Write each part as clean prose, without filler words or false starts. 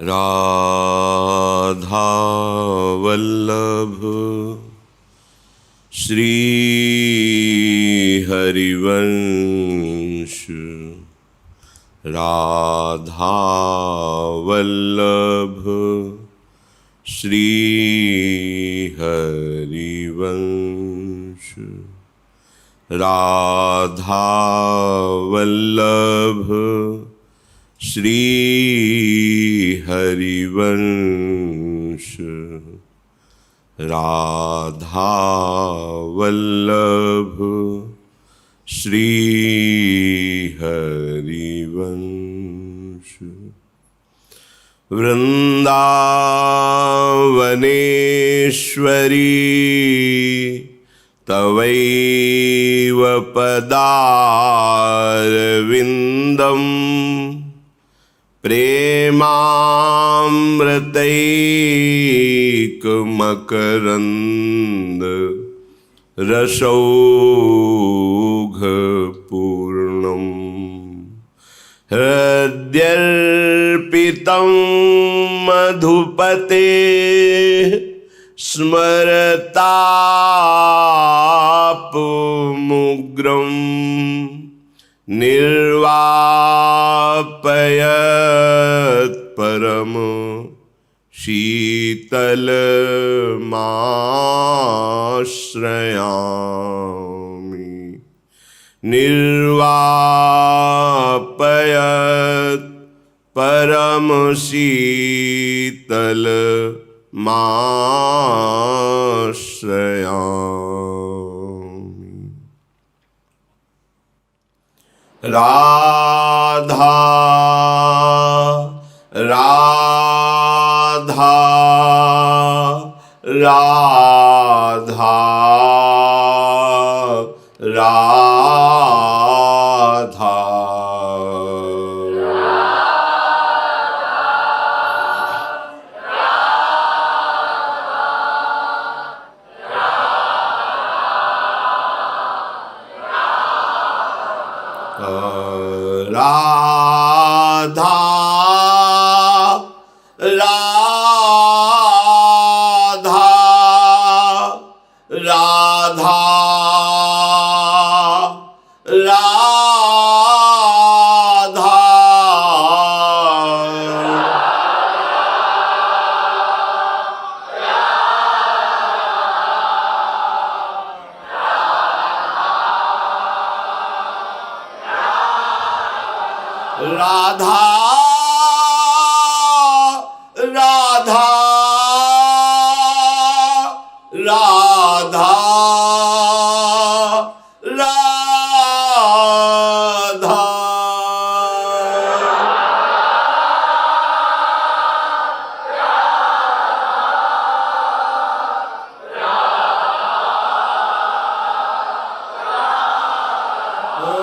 राधा वल्लभ श्री हरिवंश। राधा वल्लभ श्री हरिवंश। राधा वल्लभ श्री हरिवंश। राधा वल्लभ श्री हरिवंश। वृंदावनेश्वरी तवैव पदारविन्दम् प्रेमामृतैकमकरन्द रसौघपूर्णम्। हृद्यर्पितं मधुपते स्मरतापमुग्रम् निर्वापयत् परम शीतलमाश्रयामि। निर्वापयत् परम शीतलमाश्रयामि। राधा राधा राधा राधा। राधा राधा राधा राधा। राधा राधा राधा राधा। राधा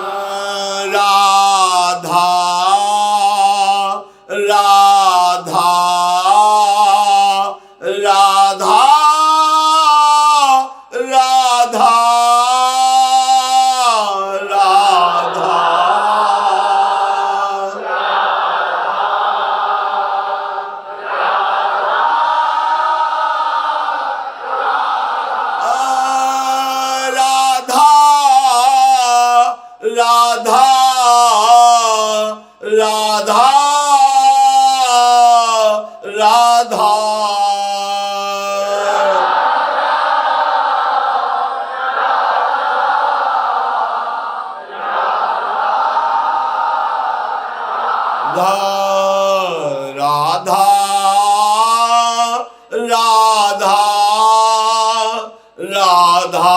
राधा राधा राधा राधा। राधा राधा राधा। राधा राधा राधा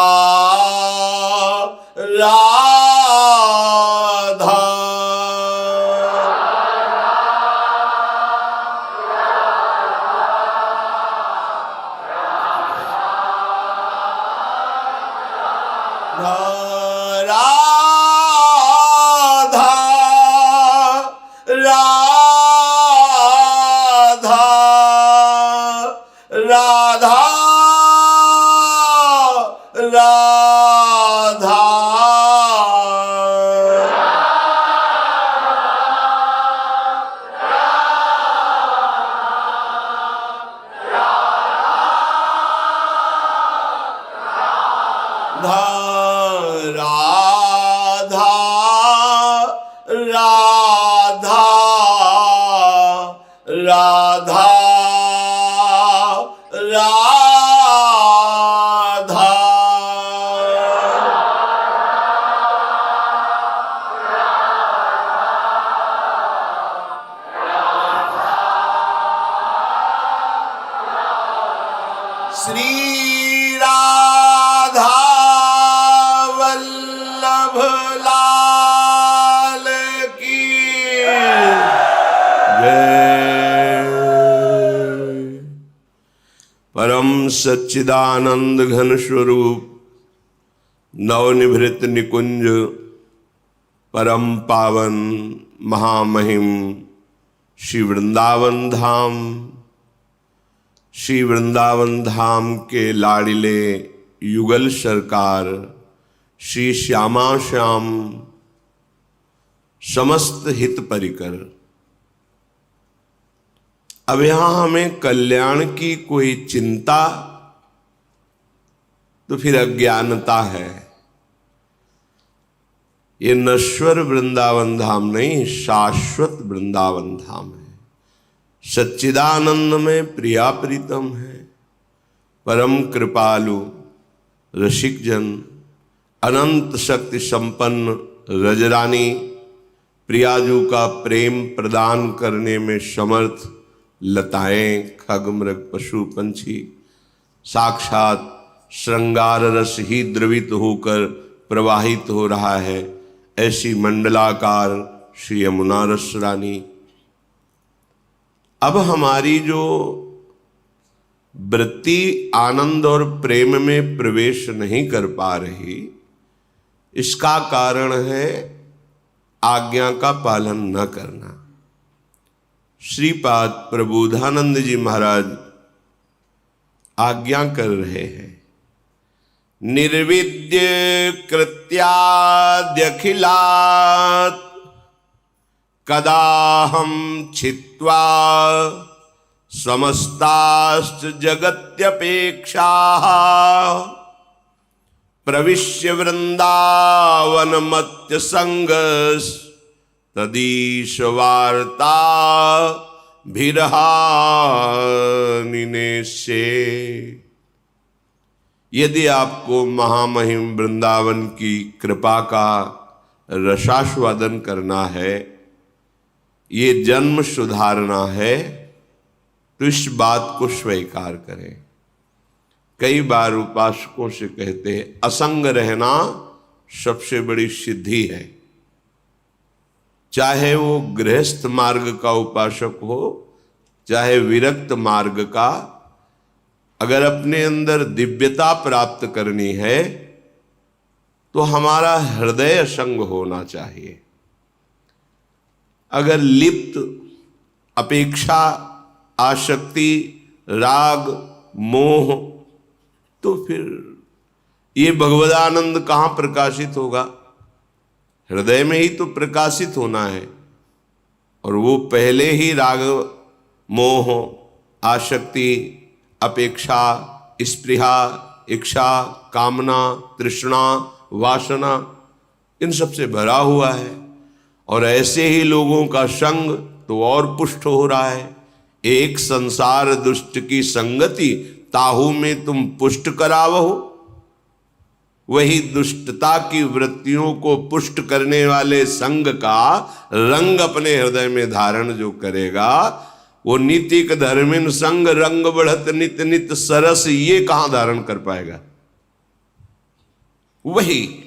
राधा। राधा राधा श्री राधा वल्लभ लाल की जय। परम सच्चिदानंद घन स्वरूप नवनिभृत निकुंज परम पावन महामहिम श्री वृंदावन धाम, श्री वृंदावन धाम के लाडिले युगल सरकार श्री श्यामा श्याम समस्त हित परिकर। अब यहां हमें कल्याण की कोई चिंता तो फिर अज्ञानता है। ये नश्वर वृंदावन धाम नहीं, शाश्वत वृंदावन धाम है। सच्चिदानंद में प्रिया प्रीतम है, परम कृपालु रसिक जन, अनंत शक्ति संपन्न रजरानी, प्रियाजू का प्रेम प्रदान करने में समर्थ लताएं, खग मृग पशु पंछी, साक्षात श्रृंगार रस ही द्रवित होकर प्रवाहित हो रहा है, ऐसी मंडलाकार श्री यमुना रस रानी। अब हमारी जो वृत्ति आनंद और प्रेम में प्रवेश नहीं कर पा रही, इसका कारण है आज्ञा का पालन न करना। श्रीपाद प्रबोधानंद जी महाराज आज्ञा कर रहे हैं, निर्विद्य कृत्याद्यखिलात् कदाहं छित्त्वा समस्ताश्च जगत्यपेक्षाः प्रविश्य वृंदावनमत्य संगस तदीश वार्ता भिरहानिनेशे। यदि आपको महामहिम वृंदावन की कृपा का रसास्वादन करना है, ये जन्म सुधारना है, तो इस बात को स्वीकार करें। कई बार उपासकों से कहते हैं असंग रहना सबसे बड़ी सिद्धि है। चाहे वो गृहस्थ मार्ग का उपासक हो, चाहे विरक्त मार्ग का, अगर अपने अंदर दिव्यता प्राप्त करनी है तो हमारा हृदय असंग होना चाहिए। अगर लिप्त अपेक्षा, आसक्ति, राग, मोह, तो फिर ये भगवदानंद कहाँ प्रकाशित होगा? हृदय में ही तो प्रकाशित होना है। और वो पहले ही राग, मोह, आसक्ति, अपेक्षा, स्पृहा, इच्छा, कामना, तृष्णा, वासना, इन सबसे भरा हुआ है। और ऐसे ही लोगों का संग तो और पुष्ट हो रहा है। एक संसार दुष्ट की संगति, ताहू में तुम पुष्ट करावहो। वही दुष्टता की वृत्तियों को पुष्ट करने वाले संग का रंग अपने हृदय में धारण जो करेगा, वो नीतिक धर्मिन संग रंग बढ़त नित नित सरस, ये कहां धारण कर पाएगा? वही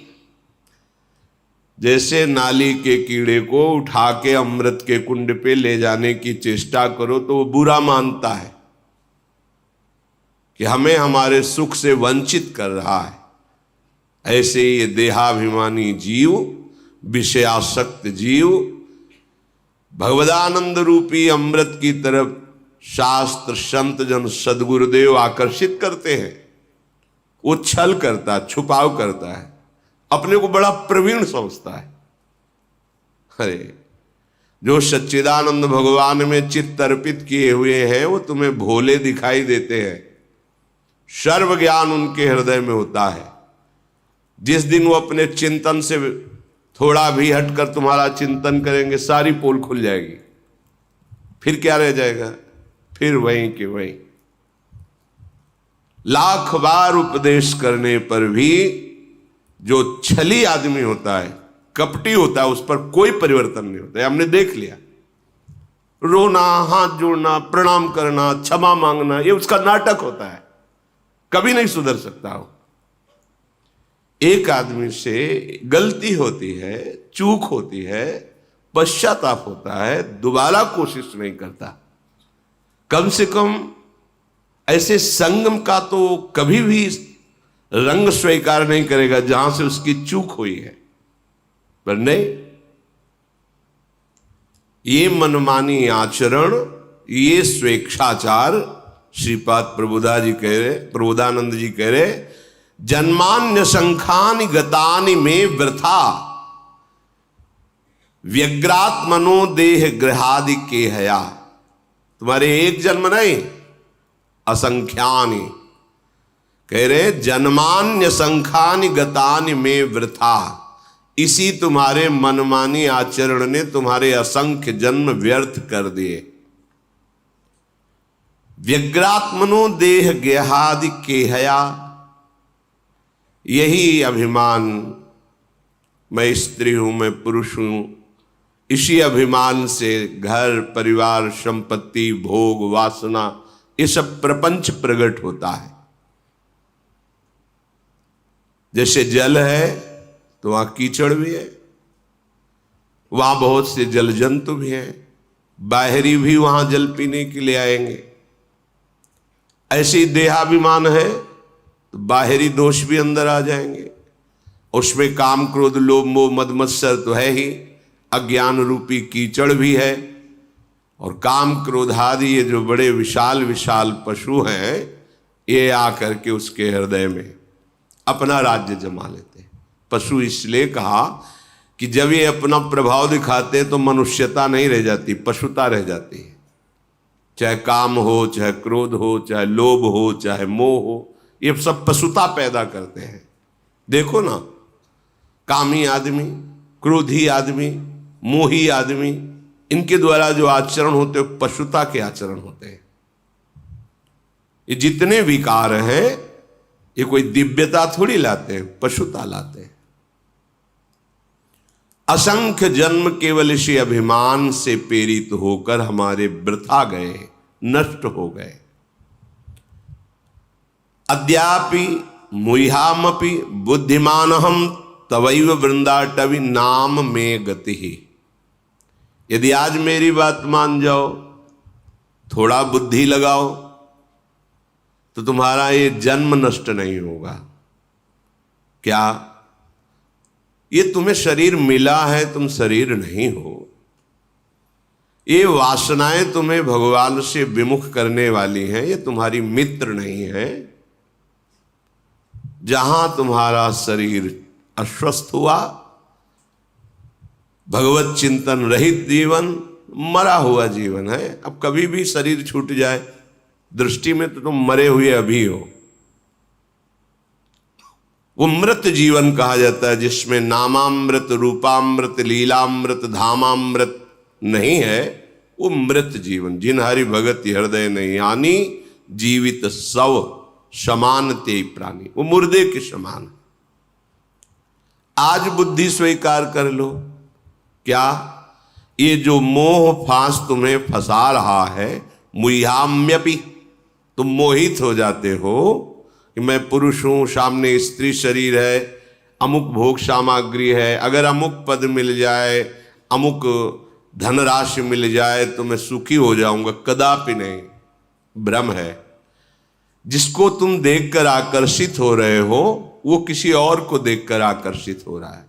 जैसे नाली के कीड़े को उठा के अमृत के कुंड पे ले जाने की चेष्टा करो तो वो बुरा मानता है कि हमें हमारे सुख से वंचित कर रहा है। ऐसे ये देहाभिमानी जीव, विषयासक्त जीव, भगवदानंद रूपी अमृत की तरफ शास्त्र, संत जन, सदगुरुदेव आकर्षित करते हैं। वो छल करता है, छुपाव करता है, अपने को बड़ा प्रवीण समझता है। अरे जो सच्चिदानंद भगवान में चित्त अर्पित किए हुए हैं वो तुम्हें भोले दिखाई देते हैं। सर्व ज्ञान उनके हृदय में होता है। जिस दिन वो अपने चिंतन से थोड़ा भी हटकर तुम्हारा चिंतन करेंगे, सारी पोल खुल जाएगी। फिर क्या रह जाएगा? फिर वहीं के वहीं। लाख बार उपदेश करने पर भी जो छली आदमी होता है, कपटी होता है, उस पर कोई परिवर्तन नहीं होता है। हमने देख लिया। रोना, हाथ जोड़ना, प्रणाम करना, क्षमा मांगना, ये उसका नाटक होता है, कभी नहीं सुधर सकता हो। एक आदमी से गलती होती है, चूक होती है, पश्चाताप होता है, दोबारा कोशिश नहीं करता। कम से कम ऐसे संगम का तो कभी भी रंग स्वीकार नहीं करेगा जहां से उसकी चूक हुई है। पर नहीं, ये मनमानी आचरण, ये स्वेच्छाचार, श्रीपाद प्रबोधानंद जी कह रहे, जन्मान्य संखानि गतानि में वृथा व्यग्रात्मनो देह ग्रहादि के हया। तुम्हारे एक जन्म नहीं, असंख्यानि। कह रहे जन्मान्य संखानि गतानि में वृथा, इसी तुम्हारे मनमानी आचरण ने तुम्हारे असंख्य जन्म व्यर्थ कर दिए। व्यग्रात्मनो देह गेहादि केहया, यही अभिमान, मैं स्त्री हूं, मैं पुरुष हूं, इसी अभिमान से घर परिवार संपत्ति भोग वासना ये सब प्रपंच प्रकट होता है। जैसे जल है तो वहां कीचड़ भी है, वहां बहुत से जल जंतु भी हैं, बाहरी भी वहां जल पीने के लिए आएंगे। ऐसी देहाभिमान है तो बाहरी दोष भी अंदर आ जाएंगे। उसमें काम क्रोध लोभ मोह मद मत्सर तो है ही, अज्ञान रूपी कीचड़ भी है, और काम क्रोध आदि ये जो बड़े विशाल विशाल पशु हैं, ये आकर के उसके हृदय में अपना राज्य जमा लेते हैं। पशु इसलिए कहा कि जब ये अपना प्रभाव दिखाते हैं तो मनुष्यता नहीं रह जाती, पशुता रह जाती है। चाहे काम हो, चाहे क्रोध हो, चाहे लोभ हो, चाहे मोह हो, ये सब पशुता पैदा करते हैं। देखो ना, कामी आदमी, क्रोधी आदमी, मोही आदमी, इनके द्वारा जो आचरण होते हैं पशुता के आचरण होते हैं। ये जितने विकार हैं ये कोई दिव्यता थोड़ी लाते हैं, पशुता लाते हैं। असंख्य जन्म केवल इसी अभिमान से प्रेरित होकर हमारे वृथा गए, नष्ट हो गए। अद्यापि मुह्यामपि बुद्धिमानहम तवैव वृंदाटवी नाम में गति। यदि आज मेरी बात मान जाओ, थोड़ा बुद्धि लगाओ, तो तुम्हारा ये जन्म नष्ट नहीं होगा। क्या? ये तुम्हें शरीर मिला है, तुम शरीर नहीं हो। ये वासनाएं तुम्हें भगवान से विमुख करने वाली हैं, ये तुम्हारी मित्र नहीं है। जहां तुम्हारा शरीर अस्वस्थ हुआ, भगवत चिंतन रहित जीवन मरा हुआ जीवन है। अब कभी भी शरीर छूट जाए, दृष्टि में तो तुम मरे हुए अभी हो। वो मृत जीवन कहा जाता है, जिसमें नामामृत, रूपामृत, लीलामृत, धामामृत नहीं है। वो मृत जीवन, जिन हरि भगत हृदय नहीं आनी, जीवित सव समान ते प्राणी, वो मुर्दे के समान। आज बुद्धि स्वीकार कर लो। क्या? ये जो मोह फांस तुम्हें फंसा रहा है, मुह्याम्यपि, तुम मोहित हो जाते हो कि मैं पुरुष हूं, सामने स्त्री शरीर है, अमुक भोग सामग्री है, अगर अमुक पद मिल जाए, अमुक धनराशि मिल जाए तो मैं सुखी हो जाऊंगा। कदापि नहीं, भ्रम है। जिसको तुम देखकर आकर्षित हो रहे हो वो किसी और को देखकर आकर्षित हो रहा है।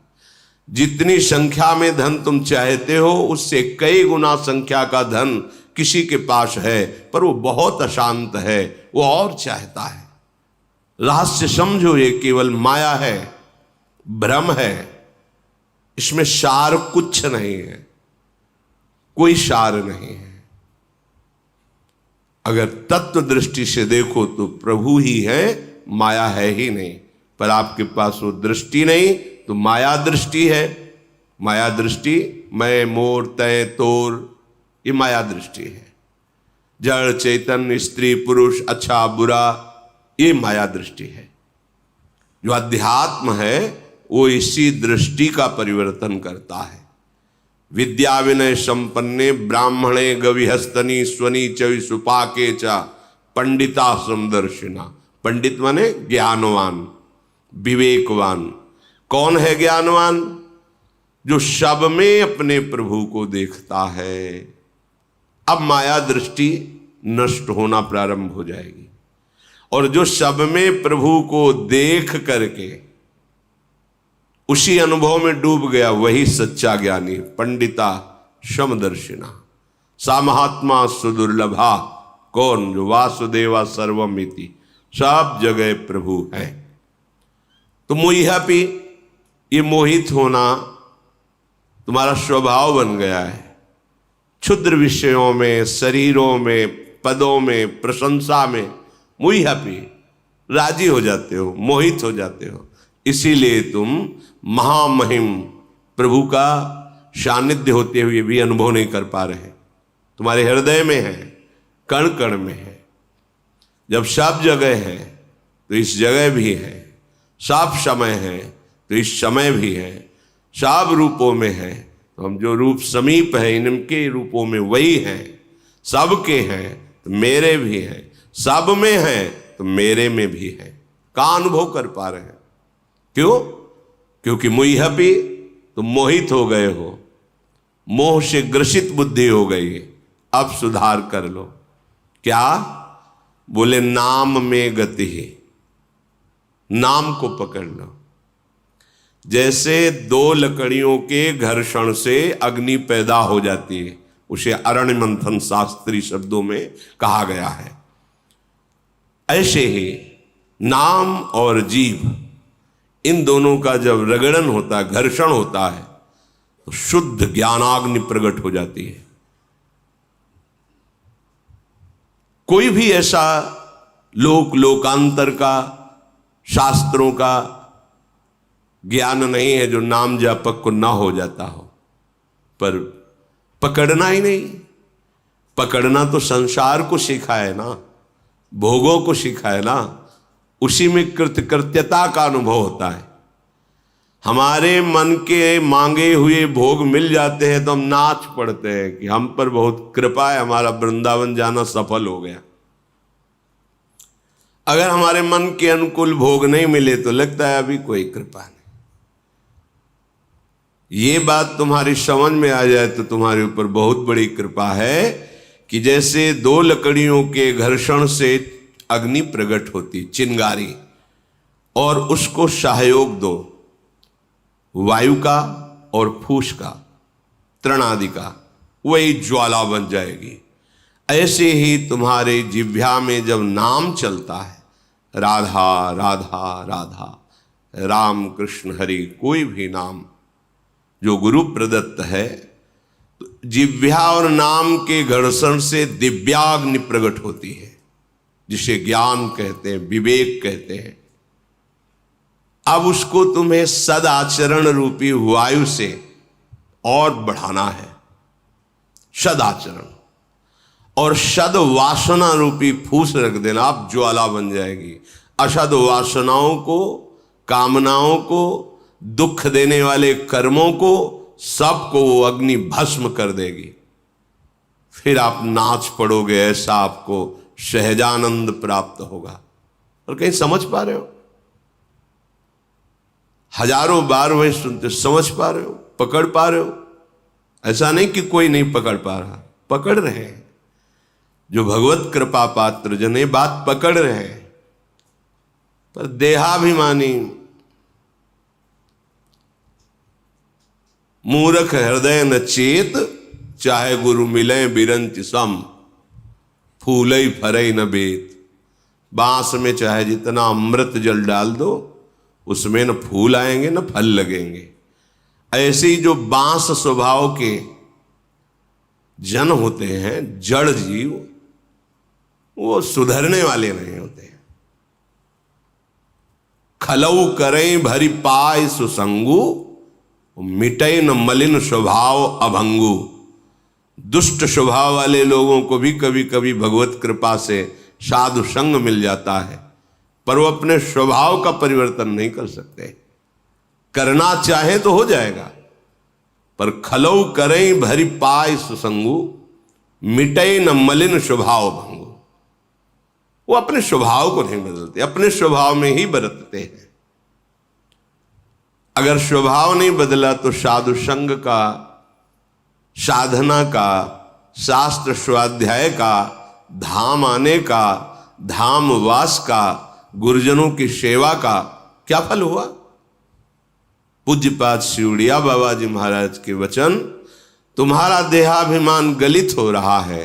जितनी संख्या में धन तुम चाहते हो, उससे कई गुना संख्या का धन किसी के पास है, पर वो बहुत अशांत है, वो और चाहता है। रहस्य समझो, ये केवल माया है, भ्रम है। इसमें सार कुछ नहीं है, कोई सार नहीं है। अगर तत्व दृष्टि से देखो तो प्रभु ही है, माया है ही नहीं। पर आपके पास वो दृष्टि नहीं तो माया दृष्टि है। माया दृष्टि मैं मोर तय तोर, ये माया दृष्टि है। जड़ चैतन्य, स्त्री पुरुष, अच्छा बुरा, ये माया दृष्टि है। जो अध्यात्म है वो इसी दृष्टि का परिवर्तन करता है। विद्या विनय संपन्ने ब्राह्मणे गविहस्तनी स्वनी च सुपाके च पंडिता समदर्शिना। पंडित माने ज्ञानवान, विवेकवान। कौन है ज्ञानवान? जो सब में अपने प्रभु को देखता है। अब माया दृष्टि नष्ट होना प्रारंभ हो जाएगी, और जो सब में प्रभु को देख करके उसी अनुभव में डूब गया, वही सच्चा ज्ञानी। पंडिता समदर्शिना सा महात्मा सुदुर्लभा। कौन? जो वासुदेवा सर्वमिति, सब जगह प्रभु है। तो मोहियापी, ये मोहित होना तुम्हारा स्वभाव बन गया है। क्षुद्र विषयों में, शरीरों में, पदों में, प्रशंसा में मोहियापी राजी हो जाते हो, मोहित हो जाते हो। इसीलिए तुम महामहिम प्रभु का सानिध्य होते हुए भी अनुभव नहीं कर पा रहे। तुम्हारे हृदय में है, कण कण में है। जब सब जगह है तो इस जगह भी है, सब समय है तो इस समय भी है, सब रूपों में है तो हम जो रूप समीप है इनके रूपों में वही है। सबके हैं तो मेरे भी हैं, सब में है तो मेरे में भी है। का अनुभव कर पा रहे हैं? क्यों? क्योंकि मुइहपी, तुम मोहित हो गए हो, मोह से ग्रसित बुद्धि हो गई। अब सुधार कर लो। क्या? बोले नाम में गति है। नाम को पकड़ लो। जैसे दो लकड़ियों के घर्षण से अग्नि पैदा हो जाती है, उसे अरण्य मंथन शास्त्रीय शब्दों में कहा गया है। ऐसे ही नाम और जीव, इन दोनों का जब रगड़न होता है, घर्षण होता है, तो शुद्ध ज्ञानाग्नि प्रकट हो जाती है। कोई भी ऐसा लोकांतर का, शास्त्रों का ज्ञान नहीं है जो नाम जापक को ना हो जाता हो, पर पकड़ना ही नहीं। पकड़ना तो संसार को सीखा है ना, भोगों को सीखा है ना, उसी में कृतकृत्यता का अनुभव होता है। हमारे मन के मांगे हुए भोग मिल जाते हैं तो हम नाच पड़ते हैं कि हम पर बहुत कृपा है, हमारा वृंदावन जाना सफल हो गया। अगर हमारे मन के अनुकूल भोग नहीं मिले तो लगता है अभी कोई कृपा नहीं। ये बात तुम्हारी समझ में आ जाए तो तुम्हारे ऊपर बहुत बड़ी कृपा है कि जैसे दो लकड़ियों के घर्षण से अग्नि प्रकट होती, चिंगारी, और उसको सहयोग दो वायु का और फूस का, तृण आदि का, वही ज्वाला बन जाएगी। ऐसे ही तुम्हारे जिह्वा में जब नाम चलता है, राधा राधा राधा, राम कृष्ण हरि, कोई भी नाम जो गुरु प्रदत्त है, तो जिह्वा और नाम के घर्षण से दिव्याग्नि प्रकट होती है, जिसे ज्ञान कहते हैं, विवेक कहते हैं। अब उसको तुम्हें सदाचरण रूपी वायु से और बढ़ाना है। सदाचरण और सद वासना रूपी फूस रख देना, आप ज्वाला बन जाएगी। असद वासनाओं को, कामनाओं को, दुख देने वाले कर्मों को, सबको वो अग्नि भस्म कर देगी। फिर आप नाच पड़ोगे, ऐसा आपको सहजानंद प्राप्त होगा। और कहीं समझ पा रहे हो? हजारों बार वही सुनते, समझ पा रहे हो? पकड़ पा रहे हो? ऐसा नहीं कि कोई नहीं पकड़ पा रहा, पकड़ रहे हैं। जो भगवत कृपा पात्र जन ये बात पकड़ रहे हैं, पर देहाभिमानी मूर्ख हृदय न चेत, चाहे गुरु मिले बिरंच सम, फूलई फरई न बेत। बांस में चाहे जितना अमृत जल डाल दो, उसमें न फूल आएंगे न फल लगेंगे। ऐसे ही जो बांस स्वभाव के जन होते हैं, जड़ जीव, वो सुधरने वाले नहीं होते। खलऊ करें भरी पाय सुसंगु, मिटे न मलिन स्वभाव अभंगु। दुष्ट स्वभाव वाले लोगों को भी कभी कभी भगवत कृपा से साधु संग मिल जाता है, पर वो अपने स्वभाव का परिवर्तन नहीं कर सकते। करना चाहे तो हो जाएगा, पर खलऊ करें भरी पाय सुसंगु, मिटे न मलिन स्वभाव भंगु। वो अपने स्वभाव को नहीं बदलते, अपने स्वभाव में ही बरतते हैं। अगर स्वभाव नहीं बदला तो साधु संग का, साधना का, शास्त्र स्वाध्याय का, धाम आने का, धाम वास का, गुरुजनों की सेवा का क्या फल हुआ? पूज्यपाद शिवड़िया बाबा जी महाराज के वचन, तुम्हारा देहाभिमान गलित हो रहा है,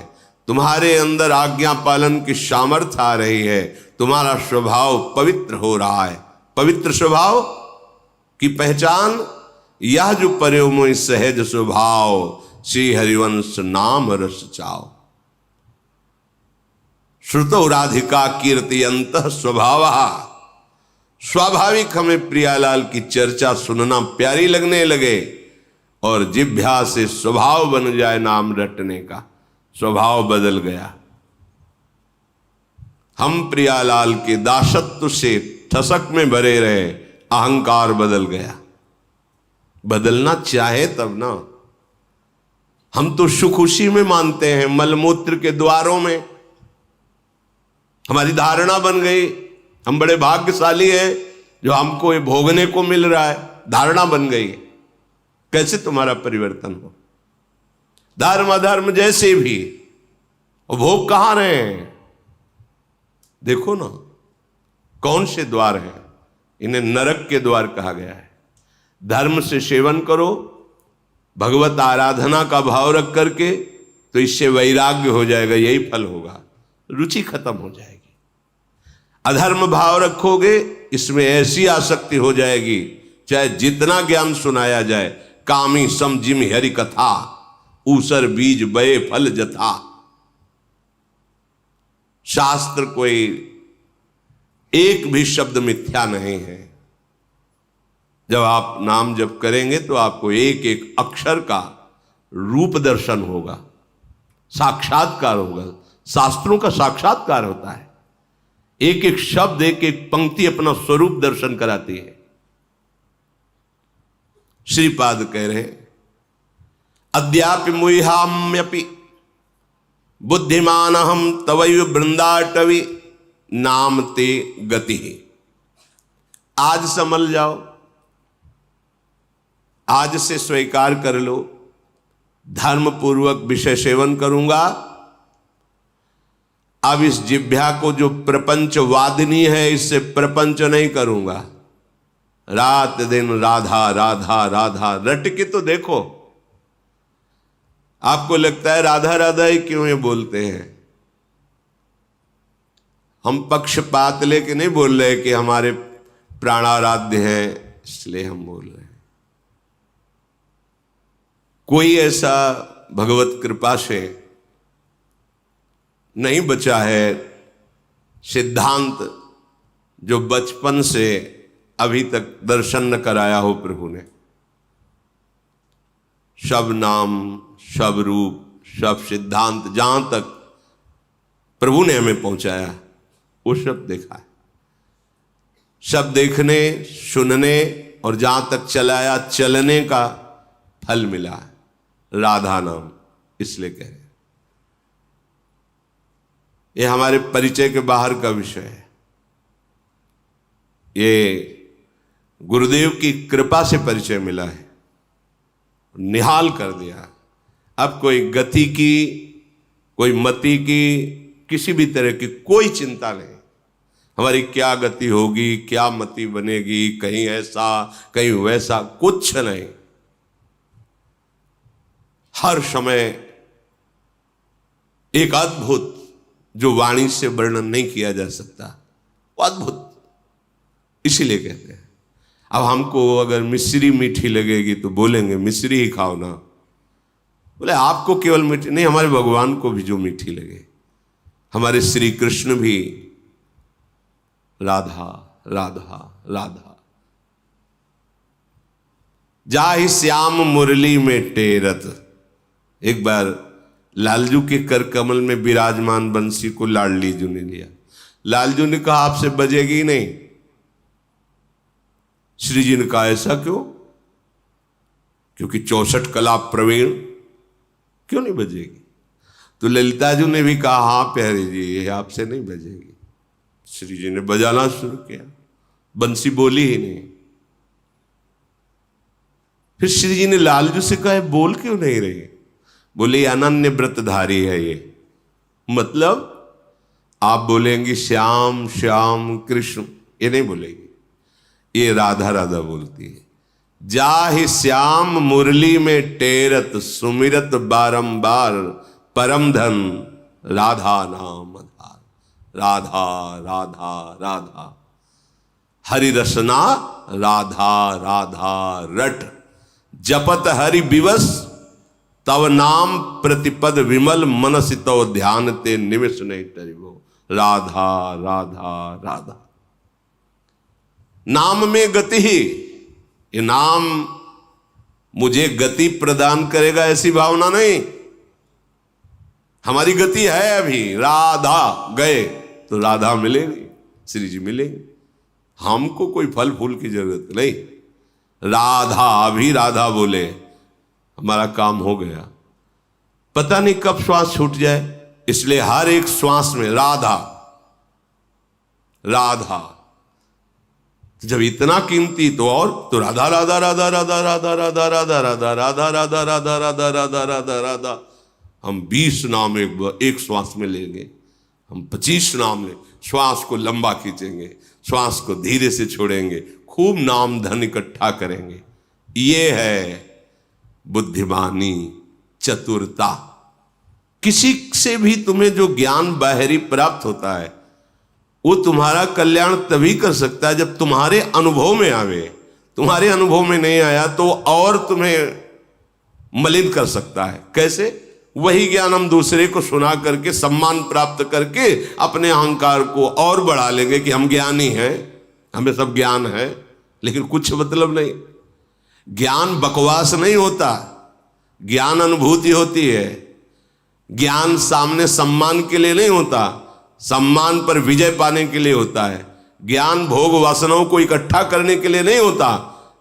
तुम्हारे अंदर आज्ञा पालन की सामर्थ्य आ रही है, तुम्हारा स्वभाव पवित्र हो रहा है। पवित्र स्वभाव की पहचान यह जो पर्यो मोहि सहज स्वभाव, श्री हरिवंश नाम रस चाओ। श्रुतो राधिका कीर्ति अंतः स्वभाव। स्वाभाविक हमें प्रियालाल की चर्चा सुनना प्यारी लगने लगे और जिह्वा से स्वभाव बन जाए नाम रटने का। स्वभाव बदल गया। हम प्रियालाल के दासत्व से ठसक में भरे रहे, अहंकार बदल गया। बदलना चाहे तब ना। हम तो सुख उसी में मानते हैं, मलमूत्र के द्वारों में। हमारी धारणा बन गई हम बड़े भाग्यशाली हैं जो हमको ये भोगने को मिल रहा है, धारणा बन गई। कैसे तुम्हारा परिवर्तन हो? धर्म अधर्म जैसे भी, और भोग कहां रहे हैं? देखो ना कौन से द्वार हैं। इन्हें नरक के द्वार कहा गया है। धर्म से सेवन करो, भगवत आराधना का भाव रख करके, तो इससे वैराग्य हो जाएगा, यही फल होगा, रुचि खत्म हो जाएगी। अधर्म भाव रखोगे, इसमें ऐसी आसक्ति हो जाएगी, चाहे जितना ज्ञान सुनाया जाए। कामी सम जिम हरि कथा, ऊसर बीज बये फल जथा। शास्त्र कोई एक भी शब्द मिथ्या नहीं है। जब आप नाम जप करेंगे तो आपको एक एक अक्षर का रूप दर्शन होगा, साक्षात्कार होगा। शास्त्रों का साक्षात्कार होता है। एक एक शब्द, एक एक पंक्ति अपना स्वरूप दर्शन कराती है। श्रीपाद कह रहे, अद्यापि मुह्याम्यपि बुद्धिमान हम तवैव वृंदाटवी नाम ते गति। आज संभल जाओ, आज से स्वीकार कर लो, धर्म पूर्वक विषय सेवन करूंगा। अब इस जिह्वा को जो प्रपंच वादिनी है, इससे प्रपंच नहीं करूंगा। रात दिन राधा राधा राधा रट के तो देखो। आपको लगता है राधा राधा ही क्यों ये बोलते हैं? हम पक्षपात लेके नहीं बोल रहे कि हमारे प्राणाराध्य हैं इसलिए हम बोल रहे हैं। कोई ऐसा भगवत कृपा से नहीं बचा है सिद्धांत जो बचपन से अभी तक दर्शन न कराया हो प्रभु ने। सब नाम, सब रूप, सब सिद्धांत जहां तक प्रभु ने हमें पहुंचाया वो सब देखा है। सब देखने, सुनने और जहां तक चलाया, चलने का फल मिला है। राधा नाम इसलिए कह रहे, ये हमारे परिचय के बाहर का विषय है। ये गुरुदेव की कृपा से परिचय मिला है, निहाल कर दिया। अब कोई गति की, कोई मति की, किसी भी तरह की कोई चिंता नहीं। हमारी क्या गति होगी, क्या मति बनेगी, कहीं ऐसा कहीं वैसा, कुछ नहीं। हर समय एक अद्भुत जो वाणी से वर्णन नहीं किया जा सकता, वो अद्भुत। इसीलिए कहते हैं। अब हमको अगर मिश्री मीठी लगेगी तो बोलेंगे मिश्री ही खाओ ना। बोले आपको केवल मीठी नहीं, हमारे भगवान को भी जो मीठी लगे। हमारे श्री कृष्ण भी राधा राधा राधा। जाहि श्याम मुरली में टेरत। एक बार लालजू के कर कमल में विराजमान बंसी को लाडली जू ने लिया। लालजू ने कहा आपसे बजेगी नहीं। श्री जी ने कहा ऐसा क्यों? क्योंकि 64 कला प्रवीण, क्यों नहीं बजेगी? तो ललिताजू ने भी कहा हाँ प्यारे जी ये आपसे नहीं बजेगी। श्री जी ने बजाना शुरू किया, बंसी बोली ही नहीं। फिर श्री जी ने लालजू से कहा बोल क्यों नहीं रही? बोले अनन्य व्रतधारी है ये। मतलब आप बोलेंगी श्याम श्याम कृष्ण, ये नहीं बोलेगी, ये राधा राधा बोलती है। जाहि श्याम मुरली में टेरत सुमिरत बारंबार परम धन राधा नाम आधार। राधा राधा राधा हरि रसना राधा राधा रट जपत हरि विवश तव नाम प्रतिपद विमल मनस तव ध्यान ते निविश नहीं टरिबो। राधा राधा राधा नाम में गति ही, ये नाम मुझे गति प्रदान करेगा ऐसी भावना नहीं। हमारी गति है अभी, राधा गए तो राधा मिलेगी, श्री जी मिलेंगे, हमको कोई फल फूल की जरूरत नहीं। राधा अभी राधा बोले हमारा काम हो गया। पता नहीं कब श्वास छूट जाए, इसलिए हर एक श्वास में राधा राधा। जब इतना कीमती तो और तो राधा राधा राधा राधा राधा राधा राधा राधा राधा राधा राधा राधा राधा राधा राधा। हम 20 नाम एक श्वास में लेंगे, हम 25 नाम ले, श्वास को लंबा खींचेंगे, श्वास को धीरे से छोड़ेंगे, खूब नाम धन इकट्ठा करेंगे। ये है बुद्धिमानी चतुरता। किसी से भी तुम्हें जो ज्ञान बाहरी प्राप्त होता है वो तुम्हारा कल्याण तभी कर सकता है जब तुम्हारे अनुभव में आवे। तुम्हारे अनुभव में नहीं आया तो और तुम्हें मलिन कर सकता है। कैसे? वही ज्ञान हम दूसरे को सुना करके सम्मान प्राप्त करके अपने अहंकार को और बढ़ा लेंगे कि हम ज्ञानी हैं, हमें सब ज्ञान है, लेकिन कुछ मतलब नहीं। ज्ञान बकवास नहीं होता, ज्ञान अनुभूति होती है। ज्ञान सामने सम्मान के लिए नहीं होता, सम्मान पर विजय पाने के लिए होता है। ज्ञान भोग वासनाओं को इकट्ठा करने के लिए नहीं होता,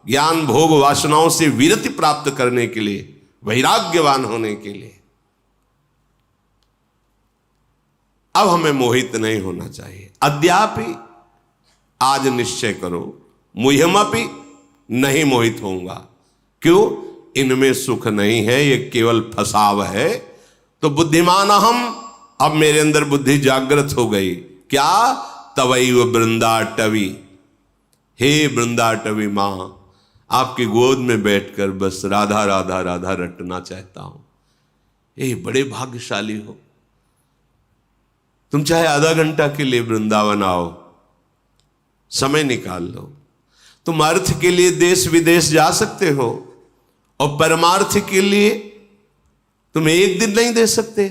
ज्ञान भोग वासनाओं से विरति प्राप्त करने के लिए, वैराग्यवान होने के लिए। अब हमें मोहित नहीं होना चाहिए। अद्यापि आज निश्चय करो मुह्यमपि नहीं मोहित होऊंगा। क्यों? इनमें सुख नहीं है, ये केवल फसाव है। तो बुद्धिमान हम, अब मेरे अंदर बुद्धि जागृत हो गई। क्या? तवैव वृंदाटवी, हे वृंदाटवी मां, आपकी गोद में बैठकर बस राधा राधा राधा रटना चाहता हूं। ये बड़े भाग्यशाली हो। तुम चाहे आधा घंटा के लिए वृंदावन आओ, समय निकाल लो। तुम अर्थ के लिए देश विदेश जा सकते हो और परमार्थ के लिए तुम एक दिन नहीं दे सकते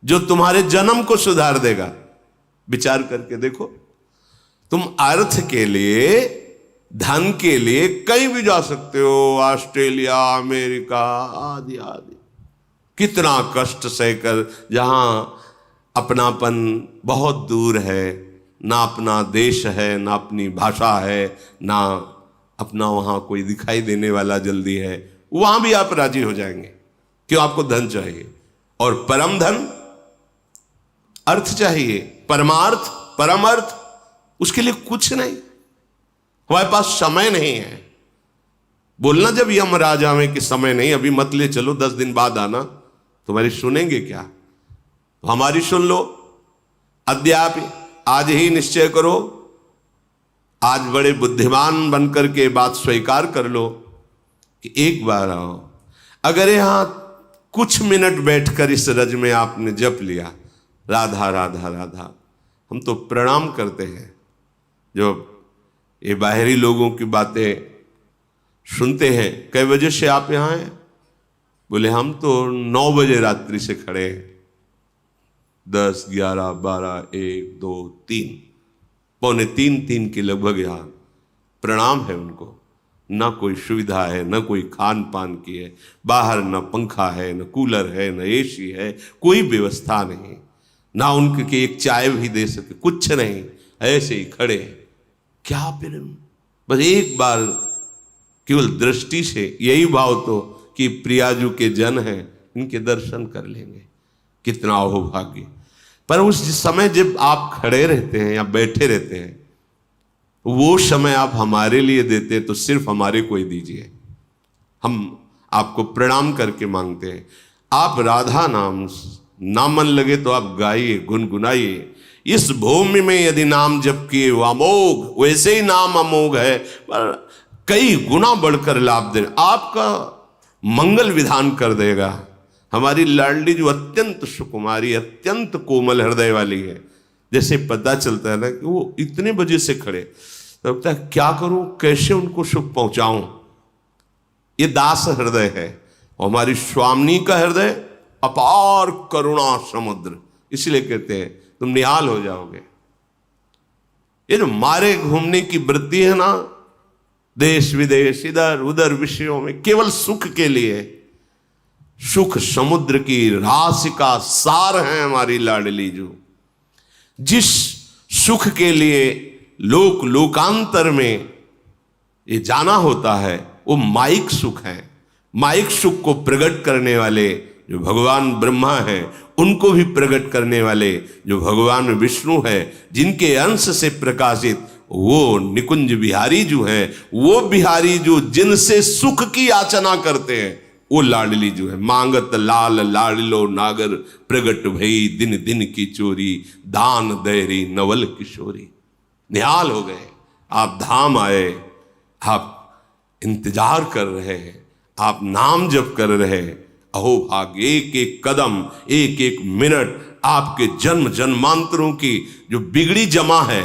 जो तुम्हारे जन्म को सुधार देगा। विचार करके देखो, तुम अर्थ के लिए, धन के लिए कहीं भी जा सकते हो, ऑस्ट्रेलिया, अमेरिका आदि आदि। कितना कष्ट सहकर, जहां अपनापन बहुत दूर है, ना अपना देश है, ना अपनी भाषा है, ना अपना वहां कोई दिखाई देने वाला जल्दी है, वहां भी आप राजी हो जाएंगे। क्यों? आपको धन चाहिए, और परम धन अर्थ चाहिए, परमार्थ परम अर्थ, उसके लिए कुछ नहीं। हमारे पास समय नहीं है। बोलना जब यमराज आवे कि समय नहीं, अभी मत ले चलो, 10 दिन बाद आना, तुम्हारी सुनेंगे क्या? तो हमारी सुन लो। अद्यापि आज ही निश्चय करो, आज बड़े बुद्धिमान बनकर के बात स्वीकार कर लो कि एक बार आओ। अगर यहां कुछ मिनट बैठकर इस रज में आपने जप लिया राधा राधा राधा, हम तो प्रणाम करते हैं। जो ये बाहरी लोगों की बातें सुनते हैं, कई बजे से आप यहाँ हैं? बोले हम तो 9 बजे रात्रि से खड़े हैं, 10, 11, 12, 1, 2, 3, 2:45 के लगभग यहाँ। प्रणाम है उनको। ना कोई सुविधा है, ना कोई खान पान की है, बाहर न पंखा है, न कूलर है, न एसी है, कोई व्यवस्था नहीं, ना उनके एक चाय भी दे सके, कुछ नहीं, ऐसे ही खड़े हैं। क्या प्रेम! बस एक बार केवल दृष्टि से यही भाव तो कि प्रियाजू के जन हैं, इनके दर्शन कर लेंगे, कितना अहोभाग्य। पर उस समय जब आप खड़े रहते हैं या बैठे रहते हैं, वो समय आप हमारे लिए देते हैं, तो सिर्फ हमारे को ही दीजिए। हम आपको प्रणाम करके मांगते हैं, आप राधा नाम ना मन लगे तो आप गाइए, गुनगुनाइए। इस भूमि में यदि नाम जप किए वो अमोघ, वैसे ही नाम अमोघ है, पर कई गुना बढ़कर लाभ दे, आपका मंगल विधान कर देगा। हमारी लाडली जो अत्यंत सुकुमारी, अत्यंत कोमल हृदय वाली है, जैसे पता चलता है ना कि वो इतने बजे से खड़े, तब तक क्या करूं, कैसे उनको सुख पहुंचाऊं, ये दास हृदय है। और हमारी स्वामिनी का हृदय अपार करुणा समुद्र, इसलिए कहते हैं तुम निहाल हो जाओगे। ये जो मारे घूमने की वृत्ति है ना, देश विदेश इधर उधर विषयों में, केवल सुख के लिए, सुख समुद्र की राशि का सार है हमारी लाडली जो। जिस सुख के लिए लोक लोकांतर में ये जाना होता है, वो माइक सुख है। माइक सुख को प्रकट करने वाले जो भगवान ब्रह्मा है, उनको भी प्रकट करने वाले जो भगवान विष्णु है, जिनके अंश से प्रकाशित वो निकुंज बिहारी जो है, वो बिहारी जो जिनसे सुख की याचना करते हैं, वो लाडली जो है। मांगत लाल लाडलो नागर, प्रगट भई दिन दिन की चोरी, दान दैरी नवल किशोरी। निहाल हो गए, आप धाम आए, आप इंतजार कर रहे हैं, आप नाम जप कर रहे हैं। अहो भाग्य, एक एक कदम, एक एक मिनट आपके जन्म जन्मांतरों की जो बिगड़ी जमा है,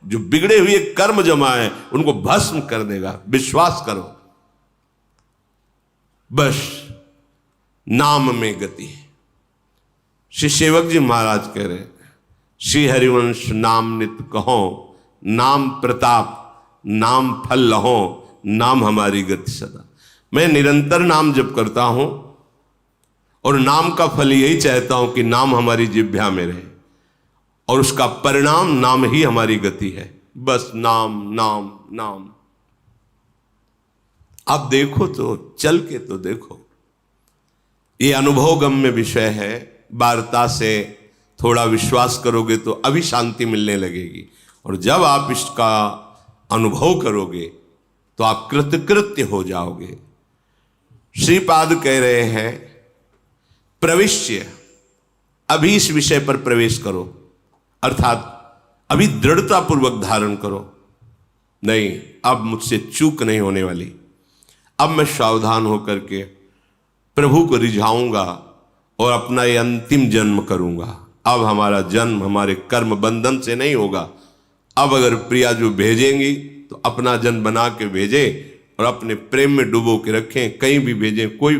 जो बिगड़े हुए कर्म जमा है, उनको भस्म कर देगा। विश्वास करो, बस नाम में गति है। श्री सेवक जी महाराज कह रहे, श्री हरिवंश नाम नित कहो, नाम प्रताप नाम फल लहो, नाम हमारी गति सदा। मैं निरंतर नाम जप करता हूं और नाम का फल यही चाहता हूं कि नाम हमारी जिह्वा में रहे, और उसका परिणाम नाम ही हमारी गति है। बस नाम नाम नाम। आप देखो तो, चल के तो देखो, ये अनुभव गम्य विषय है। वार्ता से थोड़ा विश्वास करोगे तो अभी शांति मिलने लगेगी, और जब आप इसका अनुभव करोगे तो आप कृतकृत्य हो जाओगे। श्रीपाद कह रहे हैं, प्रविश्य, अभी इस विषय पर प्रवेश करो, अर्थात अभी दृढ़ता पूर्वक धारण करो। नहीं, अब मुझसे चूक नहीं होने वाली, अब मैं सावधान होकर के प्रभु को रिझाऊंगा और अपना ये अंतिम जन्म करूंगा। अब हमारा जन्म हमारे कर्म बंधन से नहीं होगा। अब अगर प्रिया जो भेजेंगी तो अपना जन्म बना के भेजें और अपने प्रेम में डुबो के रखें, कहीं भी भेजें, कोई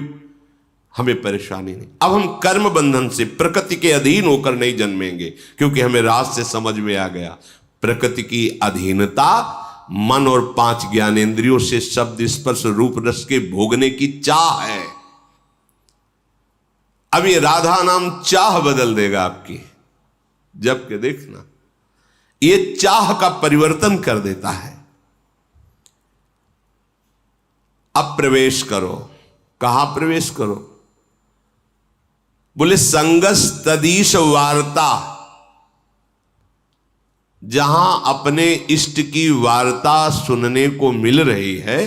हमें परेशानी नहीं। अब हम कर्म बंधन से प्रकृति के अधीन होकर नहीं जन्मेंगे, क्योंकि हमें राज से समझ में आ गया, प्रकृति की अधीनता मन और 5 ज्ञानेंद्रियों से शब्द स्पर्श रूप रस के भोगने की चाह है। अब ये राधा नाम चाह बदल देगा आपकी, जब के देखना, ये चाह का परिवर्तन कर देता है। अब प्रवेश करो। कहां प्रवेश करो? बोले संगस तदीश वार्ता, जहां अपने इष्ट की वार्ता सुनने को मिल रही है,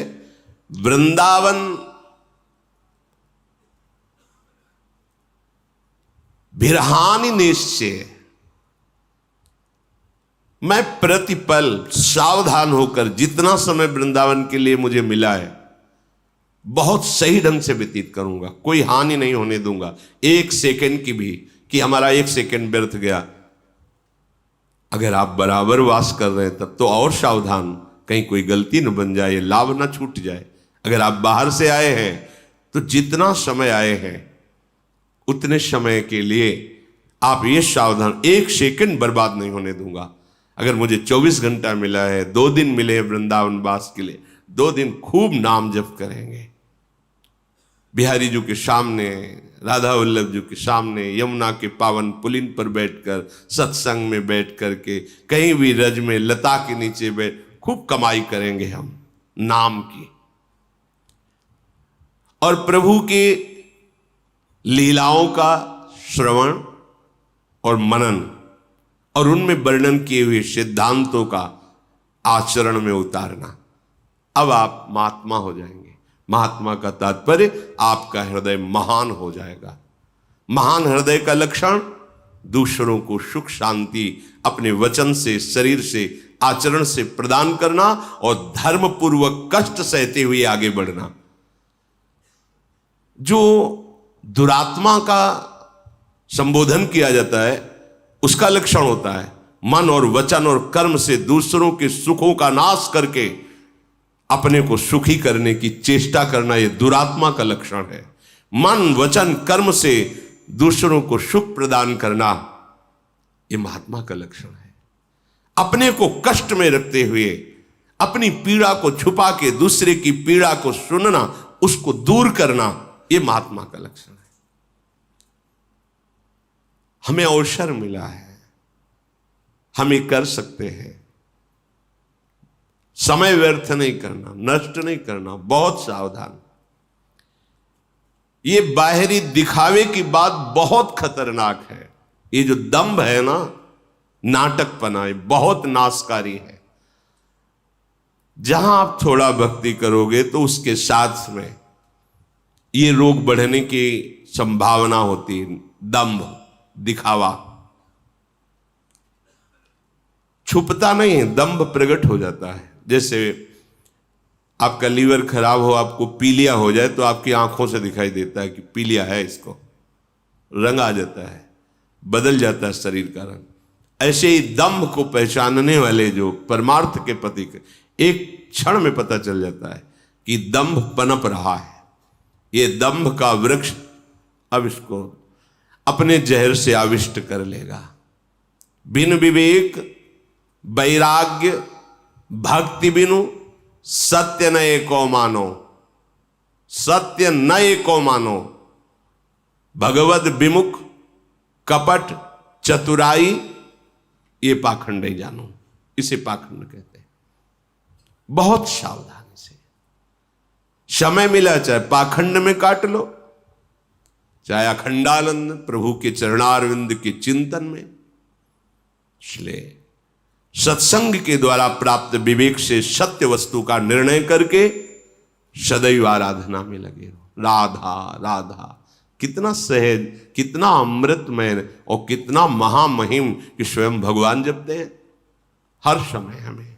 वृंदावन बिरहानी निश्चय। मैं प्रतिपल सावधान होकर, जितना समय वृंदावन के लिए मुझे मिला है, बहुत सही ढंग से व्यतीत करूंगा, कोई हानि नहीं होने दूंगा, 1 सेकंड की भी, कि हमारा 1 सेकंड व्यर्थ गया। अगर आप बराबर वास कर रहे हैं तब तो और सावधान, कहीं कोई गलती न बन जाए, लाभ न छूट जाए। अगर आप बाहर से आए हैं तो जितना समय आए हैं उतने समय के लिए आप ये सावधान, 1 सेकंड बर्बाद नहीं होने दूंगा। अगर मुझे 24 घंटा मिला है, 2 दिन मिले हैं वृंदावन वास के लिए, 2 दिन खूब नाम जप करेंगे। बिहारी जी के सामने, राधा वल्लभ जी के सामने, यमुना के पावन पुलिन पर बैठकर, सत्संग में बैठ करके, कहीं भी रज में लता के नीचे बैठ खूब कमाई करेंगे हम नाम की। और प्रभु के लीलाओं का श्रवण और मनन और उनमें वर्णन किए हुए सिद्धांतों का आचरण में उतारना। अब आप महात्मा हो जाएंगे। महात्मा का तात्पर्य आपका हृदय महान हो जाएगा। महान हृदय का लक्षण दूसरों को सुख शांति अपने वचन से, शरीर से, आचरण से प्रदान करना और धर्म पूर्वक कष्ट सहते हुए आगे बढ़ना। जो दुरात्मा का संबोधन किया जाता है उसका लक्षण होता है मन और वचन और कर्म से दूसरों के सुखों का नाश करके अपने को सुखी करने की चेष्टा करना। यह दुरात्मा का लक्षण है। मन वचन कर्म से दूसरों को सुख प्रदान करना यह महात्मा का लक्षण है। अपने को कष्ट में रखते हुए अपनी पीड़ा को छुपा के दूसरे की पीड़ा को सुनना, उसको दूर करना, यह महात्मा का लक्षण है। हमें अवसर मिला है, हम ये कर सकते हैं। समय व्यर्थ नहीं करना, नष्ट नहीं करना, बहुत सावधान। ये बाहरी दिखावे की बात बहुत खतरनाक है। ये जो दंभ है ना, नाटकपना, ये बहुत नाशकारी है। जहां आप थोड़ा भक्ति करोगे तो उसके साथ में ये रोग बढ़ने की संभावना होती है। दंभ, दिखावा छुपता नहीं है, दंभ प्रकट हो जाता है। जैसे आपका लीवर खराब हो, आपको पीलिया हो जाए तो आपकी आंखों से दिखाई देता है कि पीलिया है, इसको रंग आ जाता है, बदल जाता है शरीर का रंग। ऐसे ही दंभ को पहचानने वाले जो परमार्थ के पथिक, एक क्षण में पता चल जाता है कि दंभ पनप रहा है। ये दंभ का वृक्ष अब इसको अपने जहर से आविष्ट कर लेगा। बिन विवेक वैराग्य भक्ति बिनु सत्य न एको मानो, सत्य न एको मानो। भगवद विमुख कपट चतुराई ये पाखंड ही जानो, इसे पाखंड कहते हैं। बहुत सावधानी से समय मिला चाहे पाखंड में काट लो, चाहे अखंडानंद प्रभु के चरणारविंद के चिंतन में। इसलिए सत्संग के द्वारा प्राप्त विवेक से सत्य वस्तु का निर्णय करके सदैव आराधना में लगे रहो। राधा राधा कितना सहज, कितना अमृतमय और कितना महामहिम कि स्वयं भगवान जपते हैं। हर समय हमें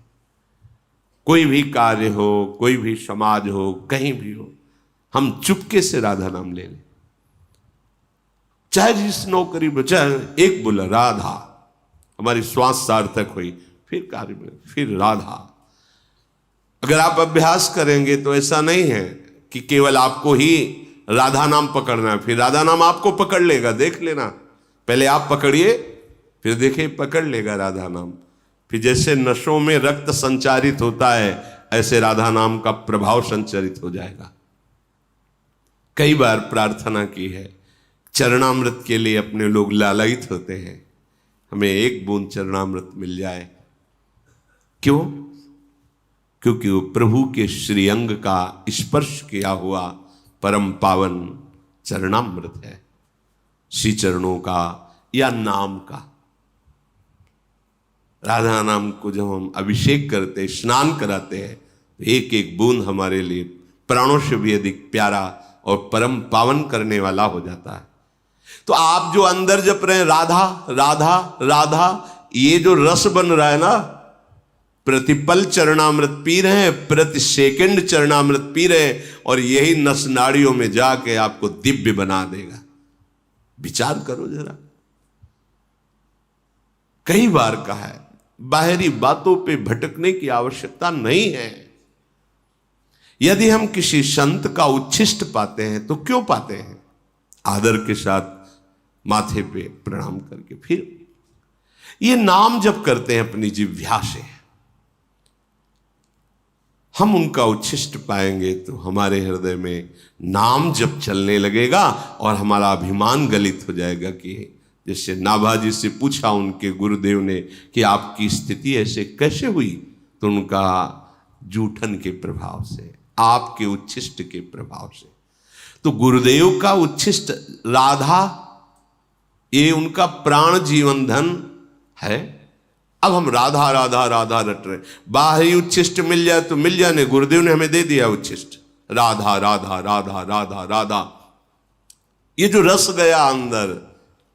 कोई भी कार्य हो, कोई भी समाज हो, कहीं भी हो, हम चुपके से राधा नाम ले लें। चाहे जिस नौकरी में, चाहे एक बोला राधा, हमारी श्वास सार्थक हुई, फिर कार्य में, फिर राधा। अगर आप अभ्यास करेंगे तो ऐसा नहीं है कि केवल आपको ही राधा नाम पकड़ना है, फिर राधा नाम आपको पकड़ लेगा। देख लेना, पहले आप पकड़िए, फिर देखिए पकड़ लेगा राधा नाम। फिर जैसे नशों में रक्त संचारित होता है, ऐसे राधा नाम का प्रभाव संचारित हो जाएगा। कई बार प्रार्थना की है, चरणामृत के लिए अपने लोग लालायित होते हैं, हमें एक बूंद चरणामृत मिल जाए। क्यों? क्योंकि वो प्रभु के श्रीअंग का स्पर्श किया हुआ परम पावन चरणामृत है, श्री चरणों का या नाम का। राधा नाम को जब हम अभिषेक करते, स्नान कराते हैं, तो एक एक बूंद हमारे लिए प्राणों से भी अधिक प्यारा और परम पावन करने वाला हो जाता है। तो आप जो अंदर जप रहे हैं राधा राधा राधा, ये जो रस बन रहा है ना, प्रतिपल चरणामृत पी रहे हैं, प्रति सेकंड चरणामृत पी रहे हैं, और यही नस नाड़ियों में जाके आपको दिव्य बना देगा। विचार करो जरा। कई बार कहा है, बाहरी बातों पे भटकने की आवश्यकता नहीं है। यदि हम किसी संत का उच्छिष्ट पाते हैं तो क्यों पाते हैं? आदर के साथ माथे पे प्रणाम करके फिर ये नाम जप करते हैं अपनी जिह्वा से। हम उनका उच्छिष्ट पाएंगे तो हमारे हृदय में नाम जब चलने लगेगा और हमारा अभिमान गलित हो जाएगा। कि जैसे नाभाजी से पूछा उनके गुरुदेव ने कि आपकी स्थिति ऐसे कैसे हुई, तो उनका जूठन के प्रभाव से, आपके उच्छिष्ट के प्रभाव से। तो गुरुदेव का उच्छिष्ट राधा, ये उनका प्राण जीवन धन है। अब हम राधा राधा राधा रट रहे, बाहरी उच्छिष्ट मिल जाए तो मिल जाने, गुरुदेव ने हमें दे दिया उच्छिष्ट, राधा राधा राधा राधा राधा। ये जो रस गया अंदर,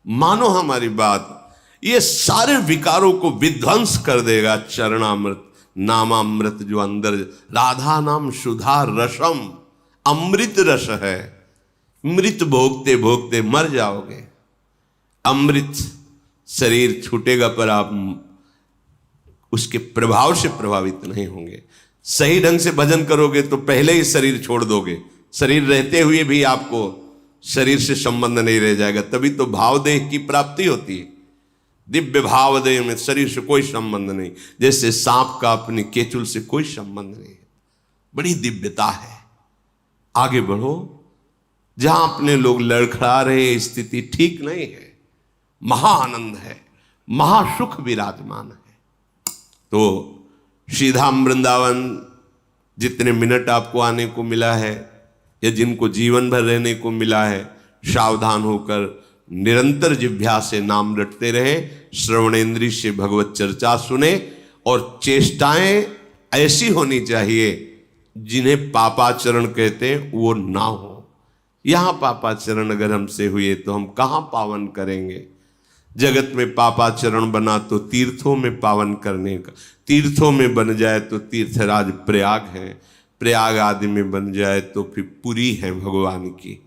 मानो हमारी बात, ये सारे विकारों को विध्वंस कर देगा। चरणामृत नामामृत जो अंदर, राधा नाम सुधा रसम, अमृत रस है। मृत भोगते भोगते मर जाओगे, अमृत शरीर छूटेगा पर आप उसके प्रभाव से प्रभावित नहीं होंगे। सही ढंग से भजन करोगे तो पहले ही शरीर छोड़ दोगे, शरीर रहते हुए भी आपको शरीर से संबंध नहीं रह जाएगा। तभी तो भावदेह की प्राप्ति होती है। दिव्य भावदेह में शरीर से कोई संबंध नहीं, जैसे सांप का अपनी केचुल से कोई संबंध नहीं है। बड़ी दिव्यता है। आगे बढ़ो, जहां अपने लोग लड़खड़ा रहे, स्थिति ठीक नहीं है, महाआनंद है, महासुख विराजमान है। तो श्रीधाम वृंदावन जितने मिनट आपको आने को मिला है या जिनको जीवन भर रहने को मिला है, सावधान होकर निरंतर जिह्वा से नाम रटते रहे, श्रवणेन्द्रिय से भगवत चर्चा सुने, और चेष्टाएं ऐसी होनी चाहिए जिन्हें पापाचरण कहते हैं वो ना हो। यहां पापाचरण अगर हमसे हुए तो हम कहां पावन करेंगे। जगत में पापाचरण बना तो तीर्थों में पावन करने का, तीर्थों में बन जाए तो तीर्थराज प्रयाग है, प्रयाग आदि में बन जाए तो फिर पुरी है भगवान की।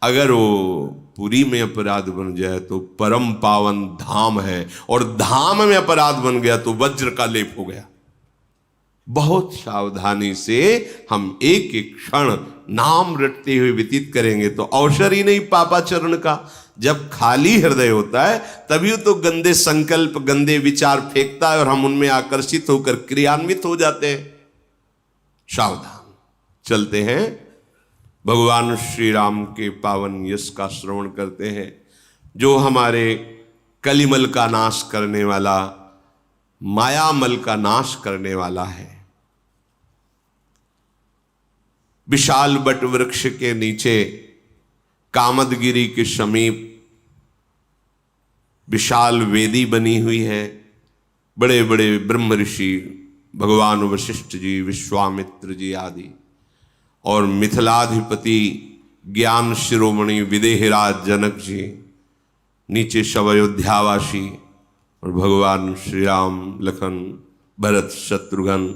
अगर वो पुरी में अपराध बन जाए तो परम पावन धाम है, और धाम में अपराध बन गया तो वज्र का लेप हो गया। बहुत सावधानी से हम एक एक क्षण नाम रटते हुए व्यतीत करेंगे तो अवसर ही नहीं पापाचरण का। जब खाली हृदय होता है तभी तो गंदे संकल्प, गंदे विचार फेंकता है और हम उनमें आकर्षित होकर क्रियान्वित हो जाते हैं। सावधान चलते हैं, भगवान श्री राम के पावन यश का श्रवण करते हैं, जो हमारे कलिमल का नाश करने वाला, मायामल का नाश करने वाला है। विशाल बट वृक्ष के नीचे कामदगिरी के समीप विशाल वेदी बनी हुई है। बड़े बड़े ब्रह्म ऋषि भगवान वशिष्ठ जी, विश्वामित्र जी आदि, और मिथिलाधिपति ज्ञान शिरोमणि विदेहराज जनक जी, नीचे सब अयोध्यावासी, और भगवान श्री राम, लखन, भरत, शत्रुघ्न,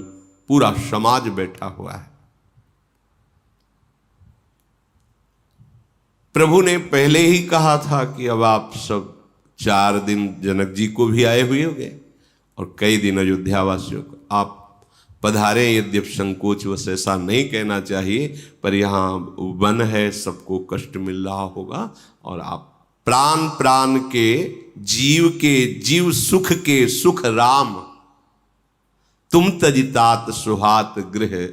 पूरा समाज बैठा हुआ है। प्रभु ने पहले ही कहा था कि अब आप सब 4 दिन जनक जी को भी आए हुए होंगे और कई दिन अयोध्यावासियों को आप पधारे। यद्यप संकोच वश ऐसा नहीं कहना चाहिए, पर यहाँ वन है, सबको कष्ट मिल रहा होगा, और आप प्राण प्राण के जीव सुख के सुख राम, तुम तजितात सुहात गृह,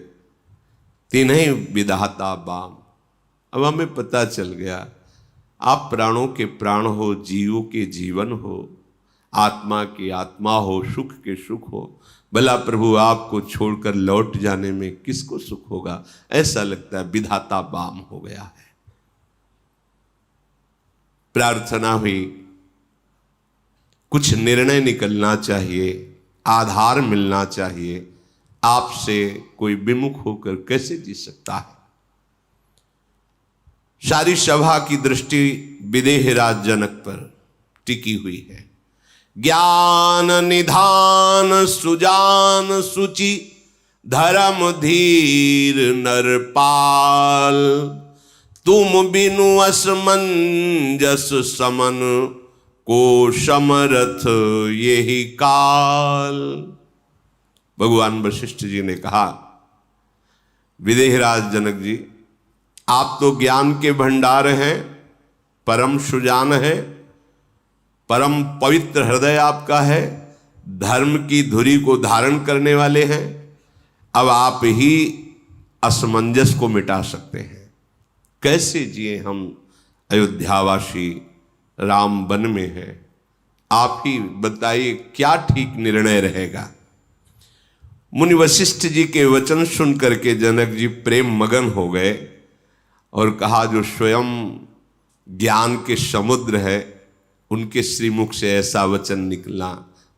तिन्हीं विधाता बाम। अब हमें पता चल गया, आप प्राणों के प्राण हो, जीवों के जीवन हो, आत्मा की आत्मा हो, सुख के सुख हो। भला प्रभु आपको छोड़कर लौट जाने में किसको सुख होगा। ऐसा लगता है विधाता बाम हो गया है। प्रार्थना हुई, कुछ निर्णय निकलना चाहिए, आधार मिलना चाहिए। आपसे कोई विमुख होकर कैसे जी सकता है। सारी सभा की दृष्टि विदेहराज जनक पर टिकी हुई है। ज्ञान निधान सुजान सुचि, धर्म धीर नरपाल, तुम बिनु असमंजस समन, को समरथ यही काल। भगवान वशिष्ठ जी ने कहा, विदेहराज जनक जी, आप तो ज्ञान के भंडार हैं, परम सुजान है, परम पवित्र हृदय आपका है, धर्म की धुरी को धारण करने वाले हैं। अब आप ही असमंजस को मिटा सकते हैं। कैसे जिए हम अयोध्यावासी, राम वन में है, आप ही बताइए क्या ठीक निर्णय रहेगा। मुनि वशिष्ठ जी के वचन सुन करके जनक जी प्रेम मगन हो गए और कहा, जो स्वयं ज्ञान के समुद्र है उनके श्रीमुख से ऐसा वचन निकलना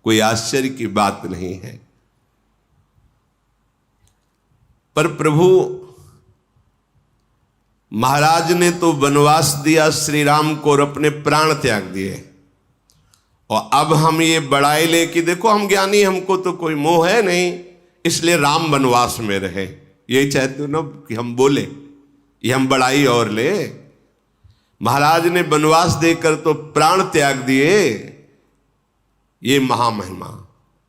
कोई आश्चर्य की बात नहीं है। पर प्रभु महाराज ने तो वनवास दिया श्री राम को और अपने प्राण त्याग दिए, और अब हम ये बड़ाई ले कि देखो हम ज्ञानी, हमको तो कोई मोह है नहीं, इसलिए राम वनवास में रहे। यही चाहते हो ना कि हम बोले, ये हम बड़ाई और ले। महाराज ने वनवास देकर तो प्राण त्याग दिए, ये महामहिमा।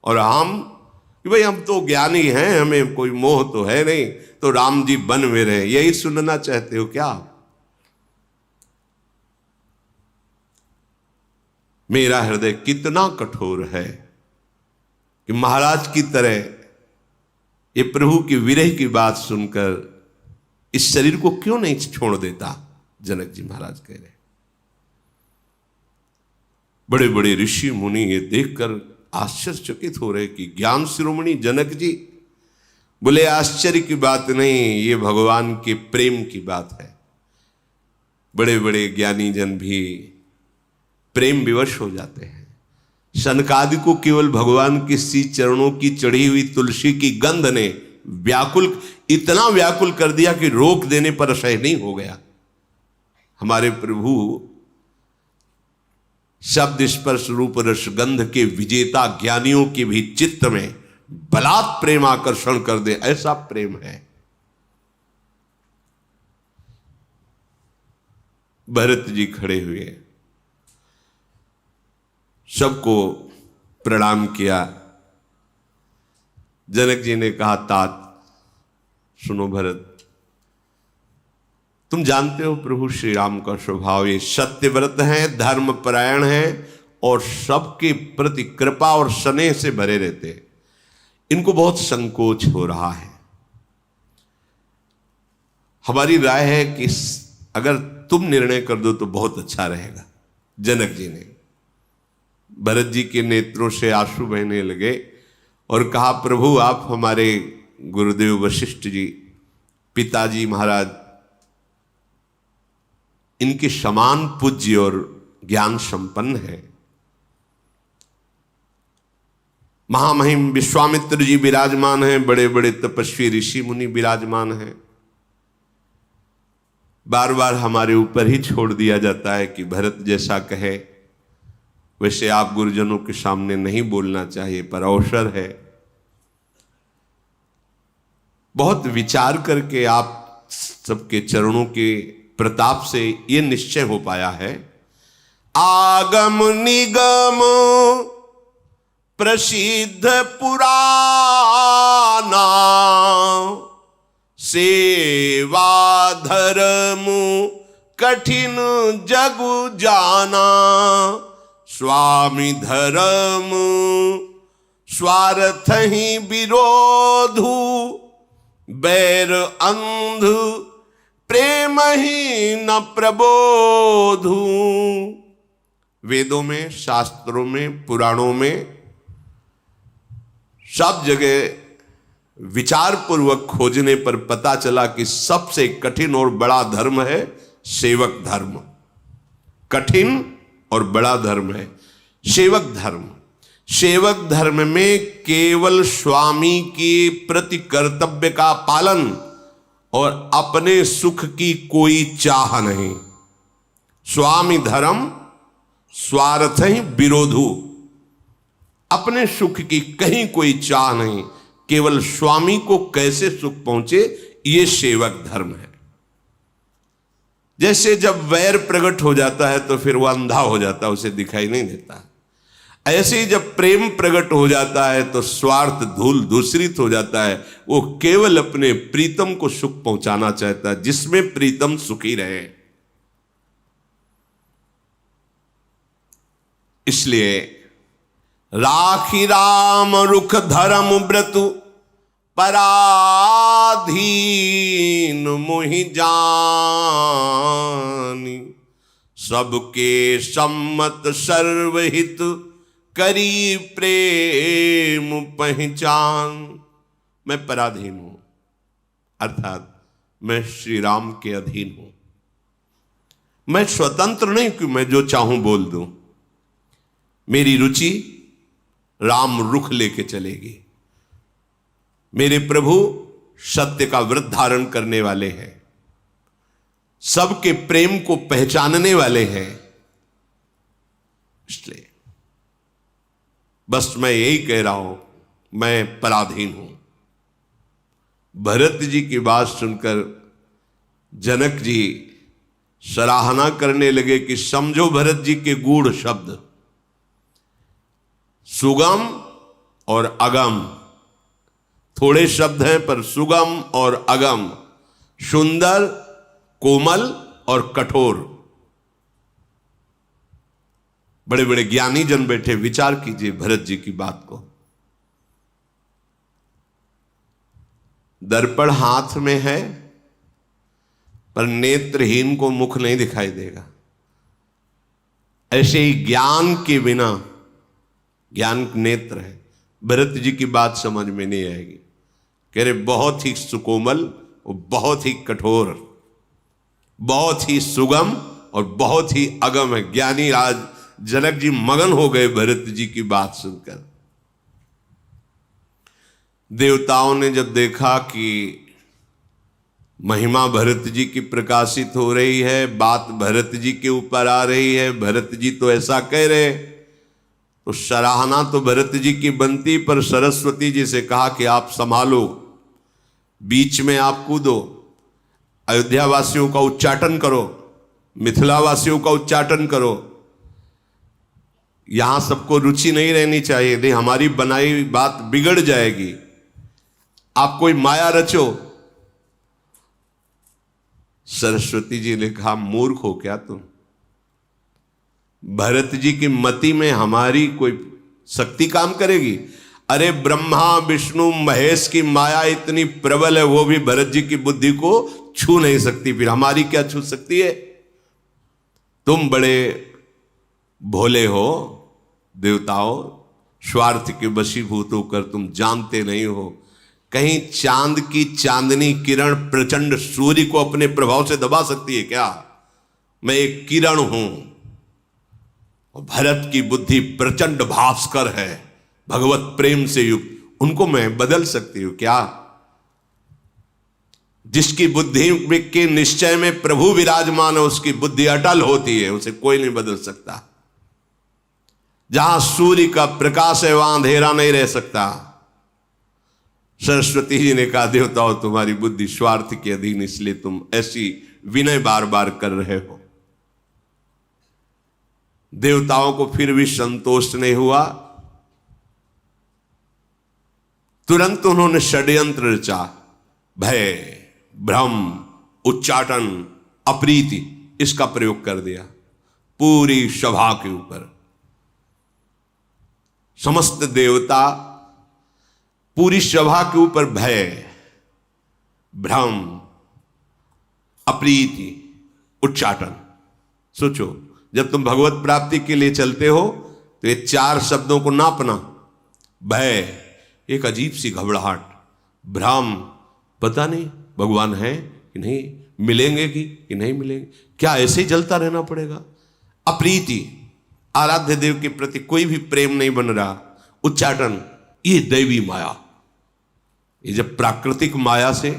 और हम कि भाई हम तो ज्ञानी हैं, हमें कोई मोह तो है नहीं, तो राम जी वन में रहे। यही सुनना चाहते हो क्या? मेरा हृदय कितना कठोर है कि महाराज की तरह ये प्रभु की विरह की बात सुनकर इस शरीर को क्यों नहीं छोड़ देता। जनक जी महाराज कह रहे, बड़े बड़े ऋषि मुनि ये देखकर आश्चर्यचकित हो रहे कि ज्ञान शिरोमणि जनक जी बोले, आश्चर्य की बात नहीं, ये भगवान के प्रेम की बात है। बड़े बड़े ज्ञानी जन भी प्रेम विवश हो जाते हैं। सनकादि को केवल भगवान के सी चरणों की चढ़ी हुई तुलसी की गंध ने इतना व्याकुल कर दिया कि रोक देने पर असह्य नहीं हो गया। हमारे प्रभु शब्द स्पर्श रूप रस गंध के विजेता ज्ञानियों के भी चित्त में बलात् प्रेम आकर्षण कर दे, ऐसा प्रेम है। भरत जी खड़े हुए, सबको प्रणाम किया। जनक जी ने कहा, तात सुनो भरत, तुम जानते हो प्रभु श्री राम का स्वभाव, ये सत्यव्रत हैं, धर्म परायण हैं और सबके प्रति कृपा और स्नेह से भरे रहते हैं। इनको बहुत संकोच हो रहा है। हमारी राय है कि अगर तुम निर्णय कर दो तो बहुत अच्छा रहेगा। जनक जी ने भरत जी के नेत्रों से आंसू बहने लगे और कहा, प्रभु आप हमारे गुरुदेव वशिष्ठ जी, पिताजी महाराज, इनके समान पूज्य और ज्ञान संपन्न है। महामहिम विश्वामित्र जी विराजमान हैं, बड़े बड़े तपस्वी ऋषि मुनि विराजमान हैं। बार बार हमारे ऊपर ही छोड़ दिया जाता है कि भरत जैसा कहे वैसे आप गुरुजनों के सामने नहीं बोलना चाहिए, पर अवसर है। बहुत विचार करके आप सबके चरणों के प्रताप से ये निश्चय हो पाया है, आगम निगम प्रसिद्ध पुराना, सेवा धर्म कठिन जग जाना, स्वामी धर्म स्वार्थ ही विरोधु, बैर अंध प्रेम ही न प्रबोधु। वेदों में, शास्त्रों में, पुराणों में सब जगह विचार पूर्वक खोजने पर पता चला कि सबसे कठिन और बड़ा धर्म है सेवक धर्म। कठिन और बड़ा धर्म है सेवक धर्म। सेवक धर्म में केवल स्वामी के प्रति कर्तव्य का पालन और अपने सुख की कोई चाह नहीं। स्वामी धर्म स्वार्थ ही विरोधु, अपने सुख की कहीं कोई चाह नहीं, केवल स्वामी को कैसे सुख पहुंचे, ये सेवक धर्म है। जैसे जब वैर प्रकट हो जाता है तो फिर वह अंधा हो जाता है, उसे दिखाई नहीं देता। ऐसे ही जब प्रेम प्रकट हो जाता है तो स्वार्थ धूल दूषित हो जाता है। वो केवल अपने प्रीतम को सुख पहुंचाना चाहता है, जिसमें प्रीतम सुखी रहे। इसलिए राखी राम रुख धर्म व्रतु, पराधीन मुहि जानी, सबके सम्मत सर्वहित करी प्रेम पहचान। मैं पराधीन हूं, अर्थात मैं श्री राम के अधीन हूं। मैं स्वतंत्र नहीं कि मैं जो चाहूं बोल दूं। मेरी रुचि राम रुख लेके चलेगी। मेरे प्रभु सत्य का व्रत धारण करने वाले हैं, सबके प्रेम को पहचानने वाले हैं। इसलिए बस मैं यही कह रहा हूं, मैं पराधीन हूं। भरत जी की बात सुनकर जनक जी सराहना करने लगे कि समझो भरत जी के गूढ़ शब्द, सुगम और अगम। थोड़े शब्द हैं पर सुगम और अगम, सुंदर, कोमल और कठोर। बड़े बड़े ज्ञानी जन बैठे, विचार कीजिए भरत जी की बात को। दर्पण हाथ में है पर नेत्रहीन को मुख नहीं दिखाई देगा। ऐसे ही ज्ञान के बिना, ज्ञान नेत्र है, भरत जी की बात समझ में नहीं आएगी। कह रहे बहुत ही सुकोमल और बहुत ही कठोर, बहुत ही सुगम और बहुत ही अगम है। ज्ञानी राज जनक जी मगन हो गए भरत जी की बात सुनकर। देवताओं ने जब देखा कि महिमा भरत जी की प्रकाशित हो रही है, बात भरत जी के ऊपर आ रही है, भरत जी तो ऐसा कह रहे, तो सराहना तो भरत जी की बनती, पर सरस्वती जी से कहा कि आप संभालो, बीच में आप कूदो, अयोध्या वासियों का उच्चाटन करो, मिथिला वासियों का उच्चाटन करो। यहां सबको रुचि नहीं रहनी चाहिए, नहीं हमारी बनाई बात बिगड़ जाएगी। आप कोई माया रचो। सरस्वती जी ने कहा मूर्ख हो क्या तुम? भरत जी की मति में हमारी कोई शक्ति काम करेगी? अरे ब्रह्मा विष्णु महेश की माया इतनी प्रबल है, वो भी भरत जी की बुद्धि को छू नहीं सकती, फिर हमारी क्या छू सकती है? तुम बड़े भोले हो देवताओं, स्वार्थ के वशीभूत होकर तुम जानते नहीं हो, कहीं चांद की चांदनी किरण प्रचंड सूर्य को अपने प्रभाव से दबा सकती है क्या? मैं एक किरण हूं। भरत की बुद्धि प्रचंड भास्कर है, भगवत प्रेम से युक्त, उनको मैं बदल सकती हूं क्या? जिसकी बुद्धि के निश्चय में प्रभु विराजमान है, उसकी बुद्धि अटल होती है, उसे कोई नहीं बदल सकता। जहां सूर्य का प्रकाश है वहां अंधेरा नहीं रह सकता। सरस्वती जी ने कहा देवताओं तुम्हारी बुद्धि स्वार्थ के अधीन, इसलिए तुम ऐसी विनय बार बार कर रहे हो। देवताओं को फिर भी संतोष नहीं हुआ। तुरंत उन्होंने षड्यंत्र रचा, भय, भ्रम, उच्चाटन, अप्रीति, इसका प्रयोग कर दिया पूरी सभा के ऊपर। समस्त देवता पूरी सभा के ऊपर भय, भ्रम, अप्रीति, उच्चाटन। सोचो, जब तुम भगवत प्राप्ति के लिए चलते हो तो ये चार शब्दों को नापना। भय, एक अजीब सी घबराहट, भ्रम, पता नहीं भगवान है कि नहीं, मिलेंगे कि नहीं मिलेंगे, क्या ऐसे ही जलता रहना पड़ेगा। अप्रीति, आराध्य देव के प्रति कोई भी प्रेम नहीं बन रहा। उच्चाटन, ये दैवी माया। ये जब प्राकृतिक माया से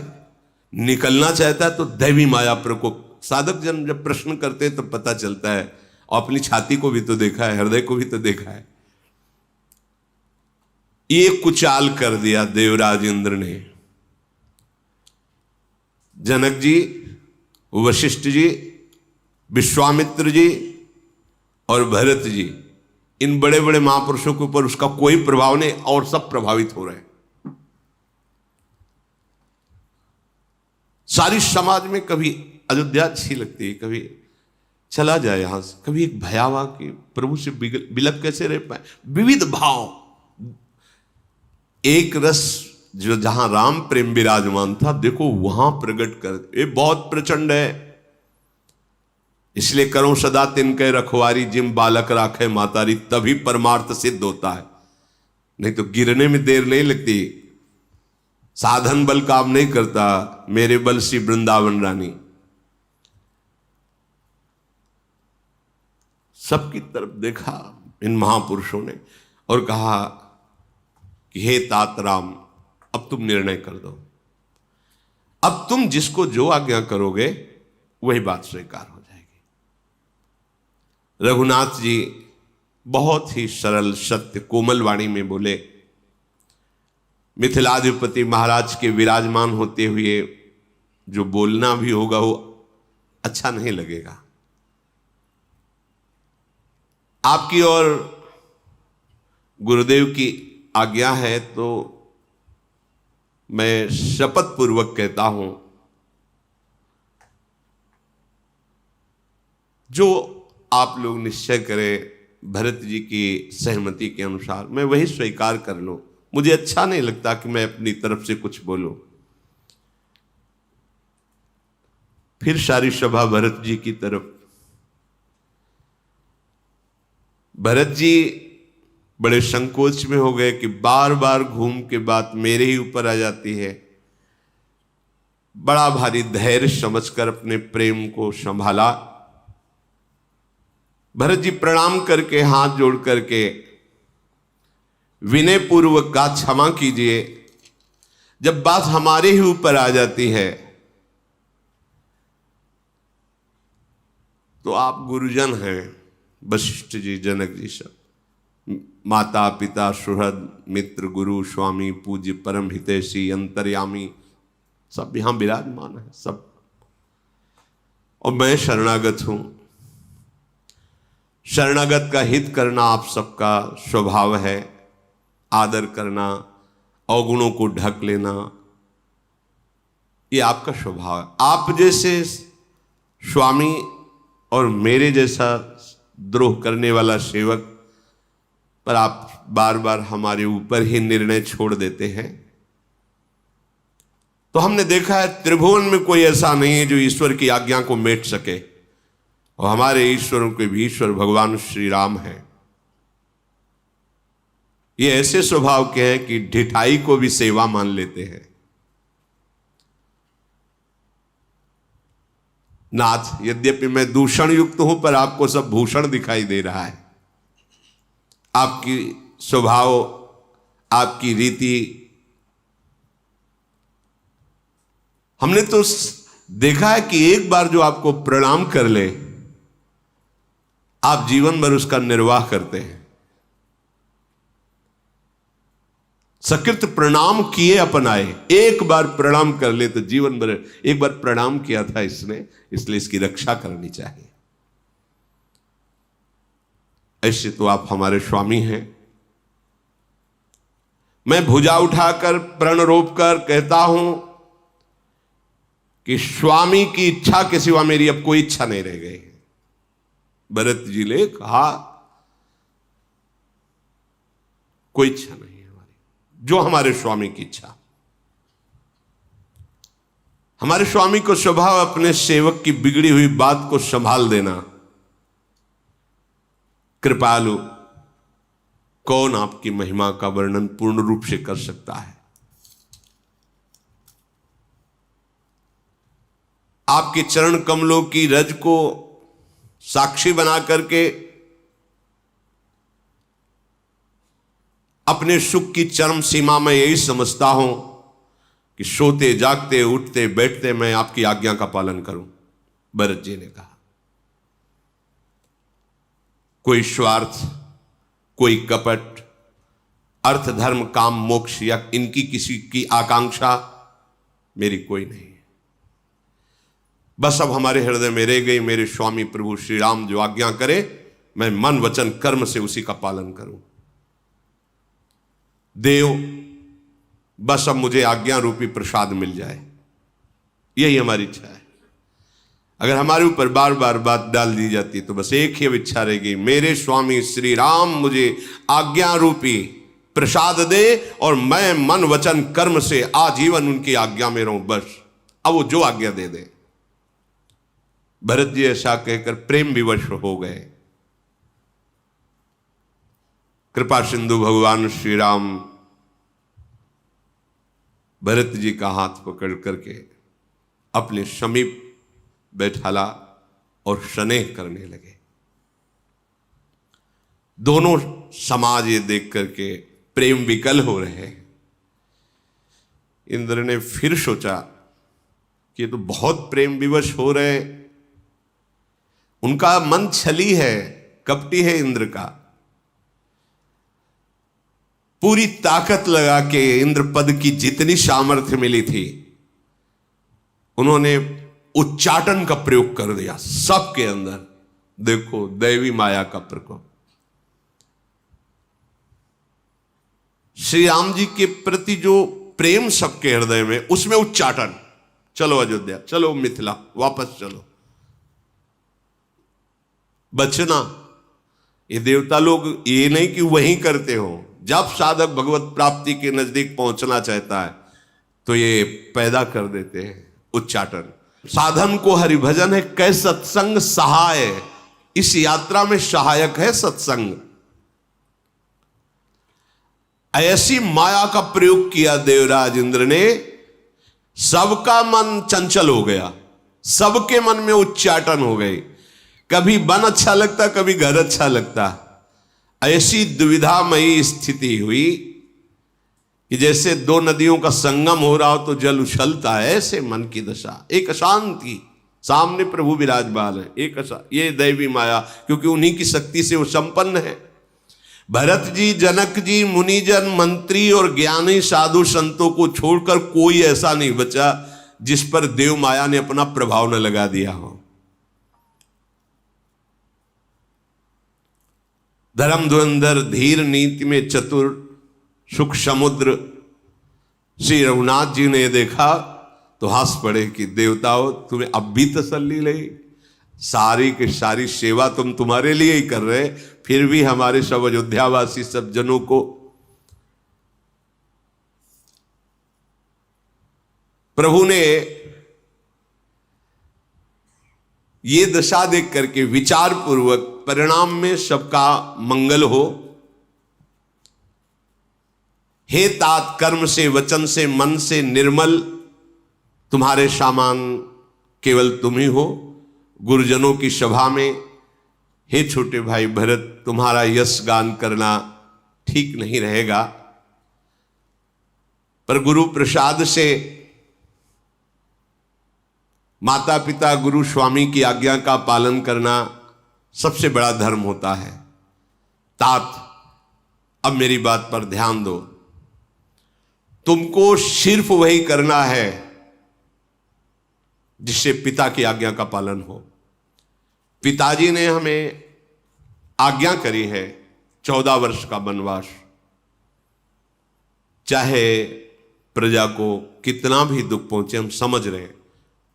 निकलना चाहता है तो दैवी माया प्रकोप। साधक जन जब प्रश्न करते हैं तो पता चलता है, और अपनी छाती को भी तो देखा है, हृदय को भी तो देखा है। ये कुचाल कर दिया देवराज इंद्र ने। जनक जी, वशिष्ठ जी, विश्वामित्र जी और भरत जी, इन बड़े बड़े महापुरुषों के ऊपर उसका कोई प्रभाव नहीं, और सब प्रभावित हो रहे हैं। सारी समाज में कभी अयोध्या अच्छी लगती है, कभी चला जाए यहां से, कभी एक भयावह कि प्रभु से बिलक कैसे रह पाए। विविध भाव, एक रस जो जहां राम प्रेम विराजमान था, देखो वहां प्रकट कर, ये बहुत प्रचंड है। इसलिए करो सदा तिनके रखवारी, जिम बालक राखे मातारी, तभी परमार्थ सिद्ध होता है। नहीं तो गिरने में देर नहीं लगती। साधन बल काम नहीं करता, मेरे बल सी वृंदावन रानी। सबकी तरफ देखा इन महापुरुषों ने और कहा कि हे तात राम, अब तुम निर्णय कर दो। अब तुम जिसको जो आज्ञा करोगे वही बात स्वीकार हो जाएगी। रघुनाथ जी बहुत ही सरल सत्य कोमल वाणी में बोले, मिथिलाधिपति महाराज के विराजमान होते हुए जो बोलना भी होगा वो अच्छा नहीं लगेगा। आपकी और गुरुदेव की आज्ञा है तो मैं शपथ पूर्वक कहता हूं, जो आप लोग निश्चय करें भरत जी की सहमति के अनुसार, मैं वही स्वीकार कर लूं। मुझे अच्छा नहीं लगता कि मैं अपनी तरफ से कुछ बोलूं। फिर सारी सभा भरत जी की तरफ। भरत जी बड़े संकोच में हो गए कि बार बार घूम के बात मेरे ही ऊपर आ जाती है। बड़ा भारी धैर्य समझकर अपने प्रेम को संभाला। भरत जी प्रणाम करके हाथ जोड़ करके विनय पूर्वक का क्षमा कीजिए, जब बात हमारे ही ऊपर आ जाती है तो आप गुरुजन हैं, वशिष्ठ जी, जनक जी, सब माता पिता सुहृद मित्र गुरु स्वामी पूज्य परम हितैषी अंतर्यामी सब यहां विराजमान है सब। और मैं शरणागत हूं। शरणागत का हित करना आप सबका स्वभाव है, आदर करना, अवगुणों को ढक लेना, ये आपका स्वभाव है। आप जैसे स्वामी और मेरे जैसा द्रोह करने वाला सेवक पर आप बार बार हमारे ऊपर ही निर्णय छोड़ देते हैं। तो हमने देखा है त्रिभुवन में कोई ऐसा नहीं है जो ईश्वर की आज्ञा को मेट सके, और हमारे ईश्वरों के भी ईश्वर भगवान श्री राम हैं। ये ऐसे स्वभाव के हैं कि ढिठाई को भी सेवा मान लेते हैं। नाथ, यद्यपि मैं दूषण युक्त हूं पर आपको सब भूषण दिखाई दे रहा है। आपकी स्वभाव, आपकी रीति, हमने तो देखा है कि एक बार जो आपको प्रणाम कर ले, आप जीवन भर उसका निर्वाह करते हैं। सकृत प्रणाम किए अपनाए, एक बार प्रणाम कर ले तो जीवन भर। एक बार प्रणाम किया था इसने, इसलिए इसकी रक्षा करनी चाहिए। ऐसे तो आप हमारे स्वामी हैं। मैं भुजा उठाकर प्रण रोप कर कहता हूं कि स्वामी की इच्छा के सिवा मेरी अब कोई इच्छा नहीं रह गई। भरत जी ने कहा कोई इच्छा नहीं है हमारी, जो हमारे स्वामी की इच्छा। हमारे स्वामी को स्वभाव अपने सेवक की बिगड़ी हुई बात को संभाल देना। कृपालु, कौन आपकी महिमा का वर्णन पूर्ण रूप से कर सकता है। आपके चरण कमलों की रज को साक्षी बना करके अपने सुख की चरम सीमा में यही समझता हूं कि सोते जागते उठते बैठते मैं आपकी आज्ञा का पालन करूं। भरत जी ने कहा, कोई स्वार्थ, कोई कपट, अर्थ धर्म काम मोक्ष या इनकी किसी की आकांक्षा मेरी कोई नहीं है। बस अब हमारे हृदय में रह गई, मेरे स्वामी प्रभु श्री राम जो आज्ञा करे मैं मन वचन कर्म से उसी का पालन करूं। देव, बस अब मुझे आज्ञा रूपी प्रसाद मिल जाए, यही हमारी इच्छा है। अगर हमारे ऊपर बार बार बात डाल दी जाती तो बस एक ही इच्छा रहेगी, मेरे स्वामी श्री राम मुझे आज्ञा रूपी प्रसाद दे और मैं मन वचन कर्म से आजीवन उनकी आज्ञा में रहूं, बस। अब वो जो आज्ञा दे दे। भरत जी ऐसा कहकर प्रेम विवश हो गए। कृपा सिंधु भगवान श्री राम भरत जी का हाथ पकड़ करके अपने समीप बैठाला और स्नेह करने लगे। दोनों समाज ये देख करके प्रेम विकल हो रहे हैं। इंद्र ने फिर सोचा कि ये तो बहुत प्रेम विवश हो रहे हैं। उनका मन छली है, कपटी है इंद्र का। पूरी ताकत लगा के इंद्र पद की जितनी सामर्थ्य मिली थी उन्होंने उच्चाटन का प्रयोग कर दिया सबके अंदर। देखो दैवी माया का प्रकोप। श्री राम जी के प्रति जो प्रेम सबके हृदय में, उसमें उच्चाटन। चलो अयोध्या, चलो मिथिला, वापस चलो। बचना, ये देवता लोग ये नहीं कि वहीं करते हो। जब साधक भगवत प्राप्ति के नजदीक पहुंचना चाहता है तो ये पैदा कर देते हैं उच्चाटन। साधन को हरिभजन है, कै सत्संग सहाय। इस यात्रा में सहायक है सत्संग। ऐसी माया का प्रयोग किया देवराज इंद्र ने, सबका मन चंचल हो गया, सबके मन में उच्चाटन हो गई। कभी वन अच्छा लगता, कभी घर अच्छा लगता। ऐसी दुविधामयी स्थिति हुई कि जैसे दो नदियों का संगम हो रहा हो तो जल उछलता है, ऐसे मन की दशा। एक अशांति, सामने प्रभु विराजमान है, एक ये दैवी माया, क्योंकि उन्हीं की शक्ति से वो संपन्न है। भरत जी, जनक जी, मुनिजन, मंत्री और ज्ञानी साधु संतों को छोड़कर कोई ऐसा नहीं बचा जिस पर देव माया ने अपना प्रभाव न लगा दिया हो। धर्म धुरंधर, धीर, नीति में चतुर, सुख समुद्र श्री रघुनाथ जी ने देखा तो हंस पड़े कि देवताओं, तुम्हें अब भी तसल्ली लगी। सारी की सारी सेवा तुम तुम्हारे लिए ही कर रहे, फिर भी हमारे सब अयोध्यावासी सब जनों को प्रभु ने ये दशा देख करके विचार पूर्वक, परिणाम में सबका मंगल हो। हे तात, कर्म से, वचन से, मन से निर्मल तुम्हारे सामान केवल तुम ही हो। गुरुजनों की सभा में हे छोटे भाई भरत, तुम्हारा यश गान करना ठीक नहीं रहेगा, पर गुरु प्रसाद से माता पिता, गुरु, स्वामी की आज्ञा का पालन करना सबसे बड़ा धर्म होता है। तात, अब मेरी बात पर ध्यान दो। तुमको सिर्फ वही करना है जिससे पिता की आज्ञा का पालन हो। पिताजी ने हमें आज्ञा करी है 14 वर्ष का वनवास। चाहे प्रजा को कितना भी दुख पहुंचे, हम समझ रहे हैं,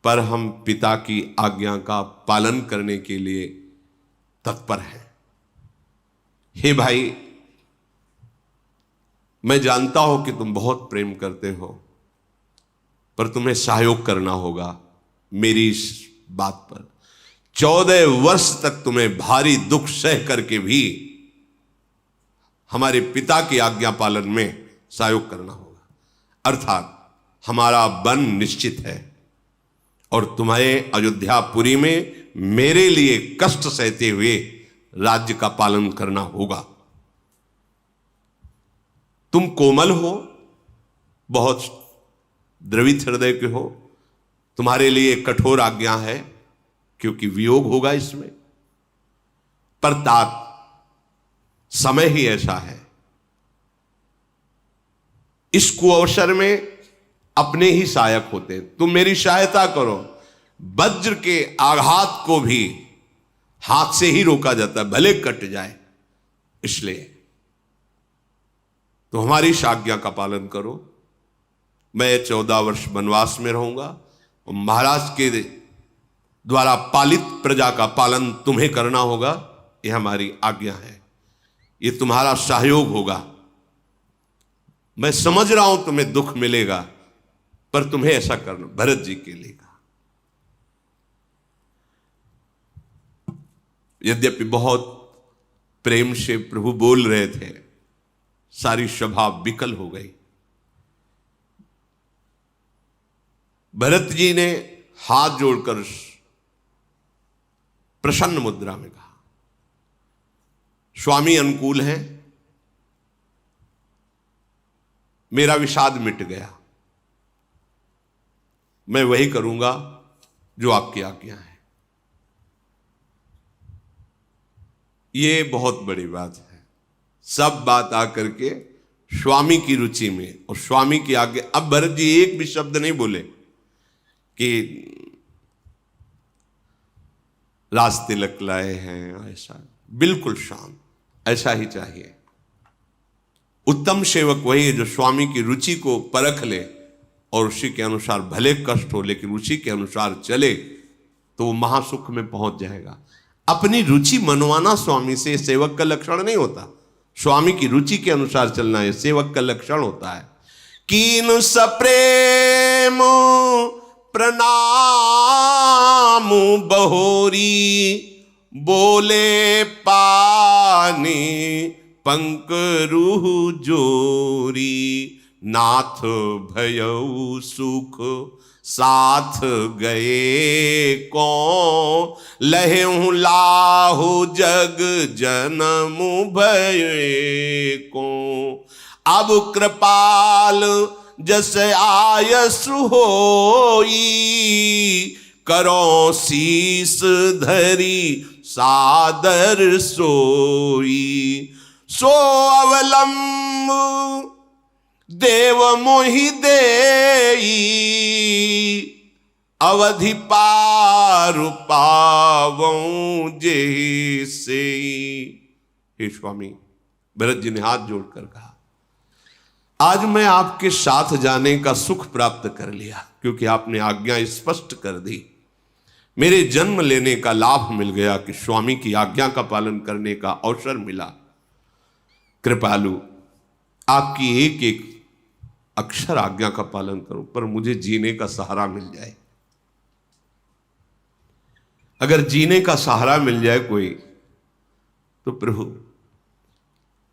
पर हम पिता की आज्ञा का पालन करने के लिए तत्पर हैं। हे भाई, मैं जानता हूं कि तुम बहुत प्रेम करते हो, पर तुम्हें सहयोग करना होगा मेरी इस बात पर। 14 वर्ष तक तुम्हें भारी दुख सह करके भी हमारे पिता की आज्ञा पालन में सहयोग करना होगा। अर्थात हमारा वन निश्चित है और तुम्हें अयोध्यापुरी में मेरे लिए कष्ट सहते हुए राज्य का पालन करना होगा। तुम कोमल हो, बहुत द्रवित हृदय के हो, तुम्हारे लिए कठोर आज्ञा है क्योंकि वियोग होगा इसमें। पर तात, समय ही ऐसा है, इस कुअवसर में अपने ही सहायक होते हैं। तुम मेरी सहायता करो। वज्र के आघात को भी हाथ से ही रोका जाता है, भले कट जाए। इसलिए तो हमारी इस आज्ञा का पालन करो। मैं 14 वर्ष वनवास में रहूंगा और महाराज के द्वारा पालित प्रजा का पालन तुम्हें करना होगा। यह हमारी आज्ञा है, ये तुम्हारा सहयोग होगा। मैं समझ रहा हूं तुम्हें दुख मिलेगा, पर तुम्हें ऐसा करना। भरत जी के लिए कहा। यद्यपि बहुत प्रेम से प्रभु बोल रहे थे, सारी सभा विकल हो गई। भरत जी ने हाथ जोड़कर प्रसन्न मुद्रा में कहा, स्वामी अनुकूल हैं, मेरा विषाद मिट गया, मैं वही करूंगा जो आपकी आज्ञा है। ये बहुत बड़ी बात है। सब बात आकर के स्वामी की रुचि में और स्वामी की आज्ञा। अब भरत जी एक भी शब्द नहीं बोले कि राज तिलक लाए हैं, ऐसा। बिल्कुल शांत, ऐसा ही चाहिए। उत्तम सेवक वही है जो स्वामी की रुचि को परख ले और उसी के अनुसार, भले कष्ट हो लेकिन उसी के अनुसार चले, तो वो महासुख में पहुंच जाएगा। अपनी रुचि मनवाना स्वामी से सेवक का लक्षण नहीं होता। स्वामी की रुचि के अनुसार चलना ये सेवक का लक्षण होता है। कीन सप्रेम प्रणाम बहोरी, बोले पानी पंकरुह जोरी, नाथ भयउ सुख साथ गए को, लहु लाहु जग जनम भये को। अब कृपाल जस आयस होई, करो शीस धरी सादर सोई। सो अवलंब देव मोहि देई, अवधि पार पावऊं जैसे। हे स्वामी, भरत जी ने हाथ जोड़कर कहा, आज मैं आपके साथ जाने का सुख प्राप्त कर लिया, क्योंकि आपने आज्ञा स्पष्ट कर दी। मेरे जन्म लेने का लाभ मिल गया कि स्वामी की आज्ञा का पालन करने का अवसर मिला। कृपालु, आपकी एक एक अक्षर आज्ञा का पालन करूं, पर मुझे जीने का सहारा मिल जाए। अगर जीने का सहारा मिल जाए कोई, तो प्रभु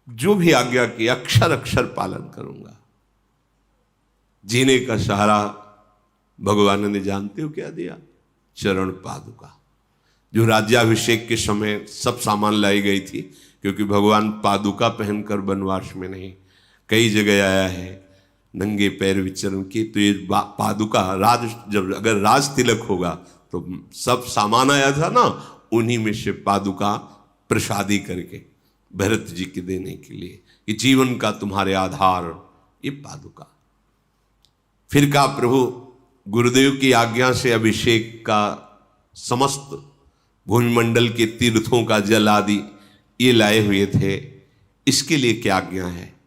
जो भी आज्ञा की अक्षर अक्षर पालन करूंगा। जीने का सहारा भगवान ने जानते हो क्या दिया? चरण पादुका, जो राज्याभिषेक के समय सब सामान लाई गई थी, क्योंकि भगवान पादुका पहनकर वनवास में नहीं, कई जगह आया है नंगे पैर विचरण की। तो ये पादुका राज, जब अगर राज तिलक होगा तो सब सामान आया था ना, उन्हीं में से पादुका प्रसादी करके भरत जी के देने के लिए, कि जीवन का तुम्हारे आधार ये पादुका। फिर कहा, प्रभु गुरुदेव की आज्ञा से अभिषेक का समस्त भूमिमंडल के तीर्थों का जल आदि ये लाए हुए थे, इसके लिए क्या आज्ञा है?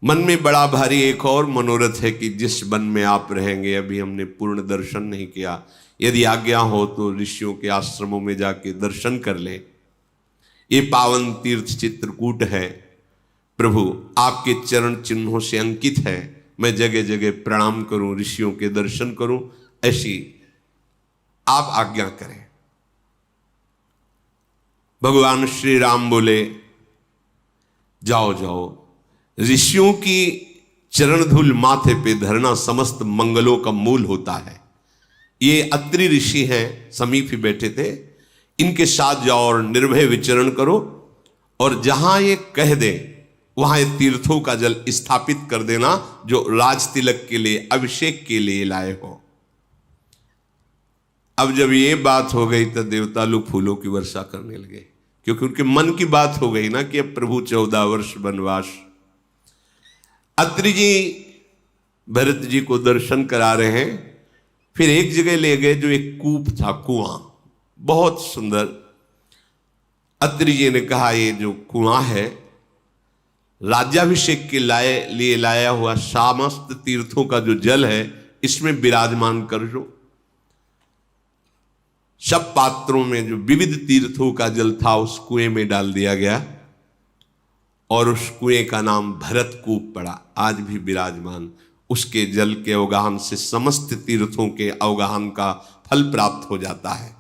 मन में बड़ा भारी एक और मनोरथ है कि जिस वन में आप रहेंगे, अभी हमने पूर्ण दर्शन नहीं किया, यदि आज्ञा हो तो ऋषियों के आश्रमों में जाके दर्शन कर ले। ये पावन तीर्थ चित्रकूट है, प्रभु आपके चरण चिन्हों से अंकित है। मैं जगह जगह प्रणाम करूं, ऋषियों के दर्शन करूं, ऐसी आप आज्ञा करें। भगवान श्री राम बोले, जाओ जाओ, ऋषियों की चरण धूल माथे पे धरना समस्त मंगलों का मूल होता है। ये अत्रि ऋषि हैं, समीप ही बैठे थे, इनके साथ जाओ और निर्भय विचरण करो, और जहां ये कह दे वहां ये तीर्थों का जल स्थापित कर देना, जो राज तिलक के लिए, अभिषेक के लिए लाए हो। अब जब ये बात हो गई तो देवता लोग फूलों की वर्षा करने लगे, क्योंकि उनके मन की बात हो गई ना कि अब प्रभु 14 वर्ष वनवास। अत्रि जी भरत जी को दर्शन करा रहे हैं। फिर एक जगह ले गए जो एक कूप था, कुआं, बहुत सुंदर। अत्रि जी ने कहा, ये जो कुआं है राज्याभिषेक के लिए लाया हुआ समस्त तीर्थों का जो जल है, इसमें विराजमान कर जो। सब पात्रों में जो विविध तीर्थों का जल था उस कुएं में डाल दिया गया, और उस कुएं का नाम भरत कूप पड़ा, आज भी विराजमान। उसके जल के अवगाहन से समस्त तीर्थों के अवगाहन का फल प्राप्त हो जाता है।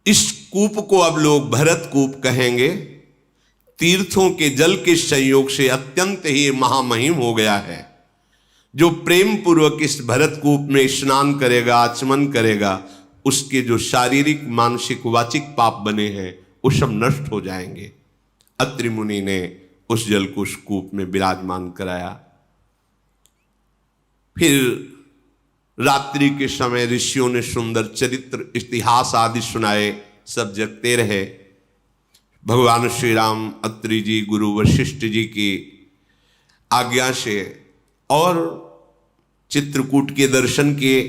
इस कूप को अब लोग भरत कूप कहेंगे। तीर्थों के जल के संयोग से अत्यंत ही महामहिम हो गया है। जो प्रेम पूर्वक इस भरत कूप में स्नान करेगा, आचमन करेगा, उसके जो शारीरिक मानसिक वाचिक पाप बने हैं वो सब नष्ट हो जाएंगे। अत्रि मुनि ने उस जल को उस कूप में विराजमान कराया। फिर रात्रि के समय ऋषियों ने सुंदर चरित्र इतिहास आदि सुनाए, सब जगते रहे। भगवान श्री राम अत्रि जी गुरु वशिष्ठ जी की आज्ञा से और चित्रकूट के दर्शन किए।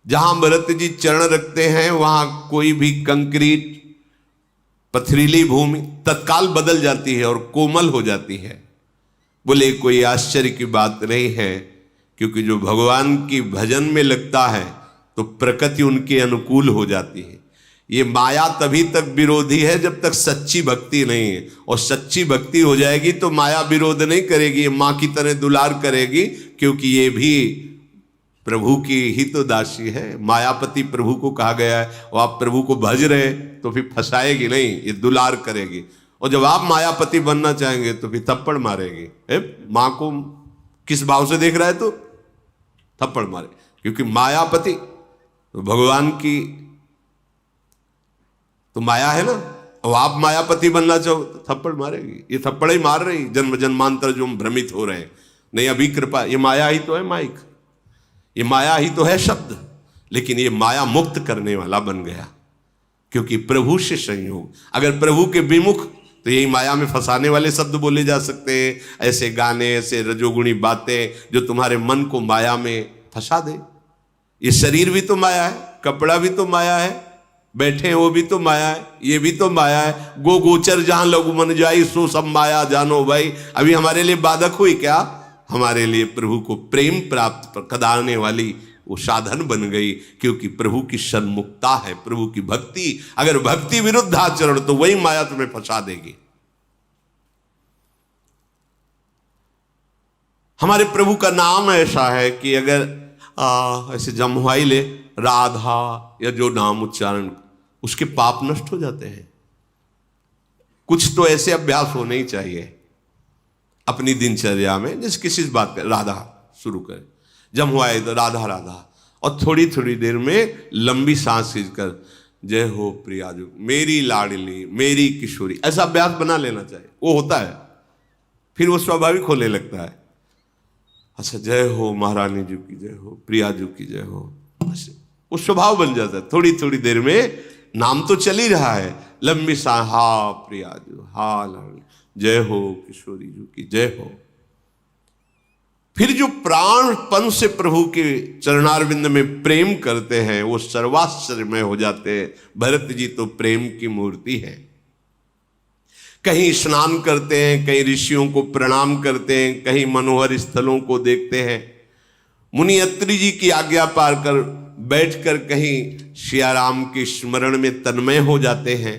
जहां भरत जी चरण रखते हैं वहां कोई भी कंक्रीट पथरीली भूमि तत्काल बदल जाती है और कोमल हो जाती है। बोले कोई आश्चर्य की बात नहीं है, क्योंकि जो भगवान की भजन में लगता है तो प्रकृति उनके अनुकूल हो जाती है। ये माया तभी तक विरोधी है जब तक सच्ची भक्ति नहीं है, और सच्ची भक्ति हो जाएगी तो माया विरोध नहीं करेगी, ये माँ की तरह दुलार करेगी, क्योंकि ये भी प्रभु की ही तो दासी है। मायापति प्रभु को कहा गया है, और आप प्रभु को भज रहे तो फिर फंसाएगी नहीं, ये दुलार करेगी। और जब आप मायापति बनना चाहेंगे तो फिर थप्पड़ मारेगी। माँ को किस भाव से देख रहा है तो थप्पड़ मारे, क्योंकि मायापति तो भगवान की तो माया है ना, और आप मायापति बनना चाहो तो थप्पड़ मारेगी। ये थप्पड़ ही मार रही, जन्म जन्मांतर जो हम भ्रमित हो रहे हैं। नहीं, अभी कृपा, ये माया ही तो है माइक, ये माया ही तो है शब्द, लेकिन ये माया मुक्त करने वाला बन गया, क्योंकि प्रभु से संयोग। अगर प्रभु के विमुख तो यही माया में फंसाने वाले शब्द बोले जा सकते हैं, ऐसे गाने, ऐसे रजोगुणी बातें जो तुम्हारे मन को माया में फंसा दे। ये शरीर भी तो माया है, कपड़ा भी तो माया है, बैठे वो भी तो माया है, ये भी तो माया है। गो गोचर जहां लघु मन जाई सो सब माया जानो भाई। अभी हमारे लिए बाधक हुई क्या? हमारे लिए प्रभु को प्रेम प्राप्त कराने वाली वो साधन बन गई, क्योंकि प्रभु की सन्मुखता है, प्रभु की भक्ति। अगर भक्ति विरुद्ध आचरण तो वही माया तुम्हें फंसा देगी। हमारे प्रभु का नाम ऐसा है कि अगर ऐसे जमवाई ले राधा या जो नाम उच्चारण, उसके पाप नष्ट हो जाते हैं। कुछ तो ऐसे अभ्यास होने ही चाहिए अपनी दिनचर्या में, जैसे किसी बात कर राधा शुरू करें, जब हुआ है तो राधा राधा, और थोड़ी थोड़ी देर में लंबी सांस खींचकर जय हो प्रियाजू मेरी लाडली मेरी किशोरी, ऐसा अभ्यास बना लेना चाहिए। वो होता है, फिर वो स्वाभाविक होने लगता है। अच्छा, जय हो महारानी जी की जय हो, प्रियाजू की जय हो, वो स्वभाव बन जाता है। थोड़ी थोड़ी देर में नाम तो चल ही रहा है, लंबी सांस, हा प्रियाजू, हा लाडली, जय हो किशोरी जी की जय हो। फिर जो प्राणपन से प्रभु के चरणारविंद में प्रेम करते हैं वो सर्वाश्चर्यमय हो जाते हैं। भरत जी तो प्रेम की मूर्ति है। कहीं स्नान करते हैं, कहीं ऋषियों को प्रणाम करते हैं, कहीं मनोहर स्थलों को देखते हैं। मुनि अत्रि जी की आज्ञा पाकर बैठकर कहीं सियाराम के स्मरण में तन्मय हो जाते हैं।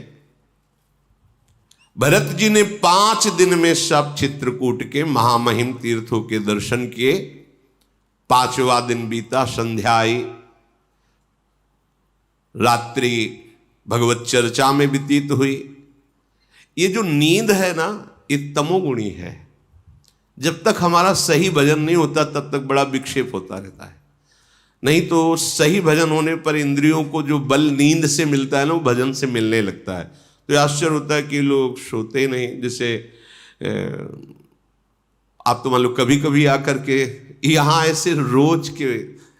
भरत जी ने 5 दिन में सब चित्रकूट के महामहिम तीर्थों के दर्शन किए। 5वां दिन बीता, संध्या आई, रात्रि भगवत चर्चा में व्यतीत हुई। ये जो नींद है ना, ये तमोगुणी है। जब तक हमारा सही भजन नहीं होता तब तक बड़ा विक्षेप होता रहता है। नहीं तो सही भजन होने पर इंद्रियों को जो बल नींद से मिलता है ना, वो भजन से मिलने लगता है। तो आश्चर्य होता है कि लोग सोते ही नहीं। जैसे आप तो मान लो कभी कभी आकर के यहाँ ऐसे रोज के,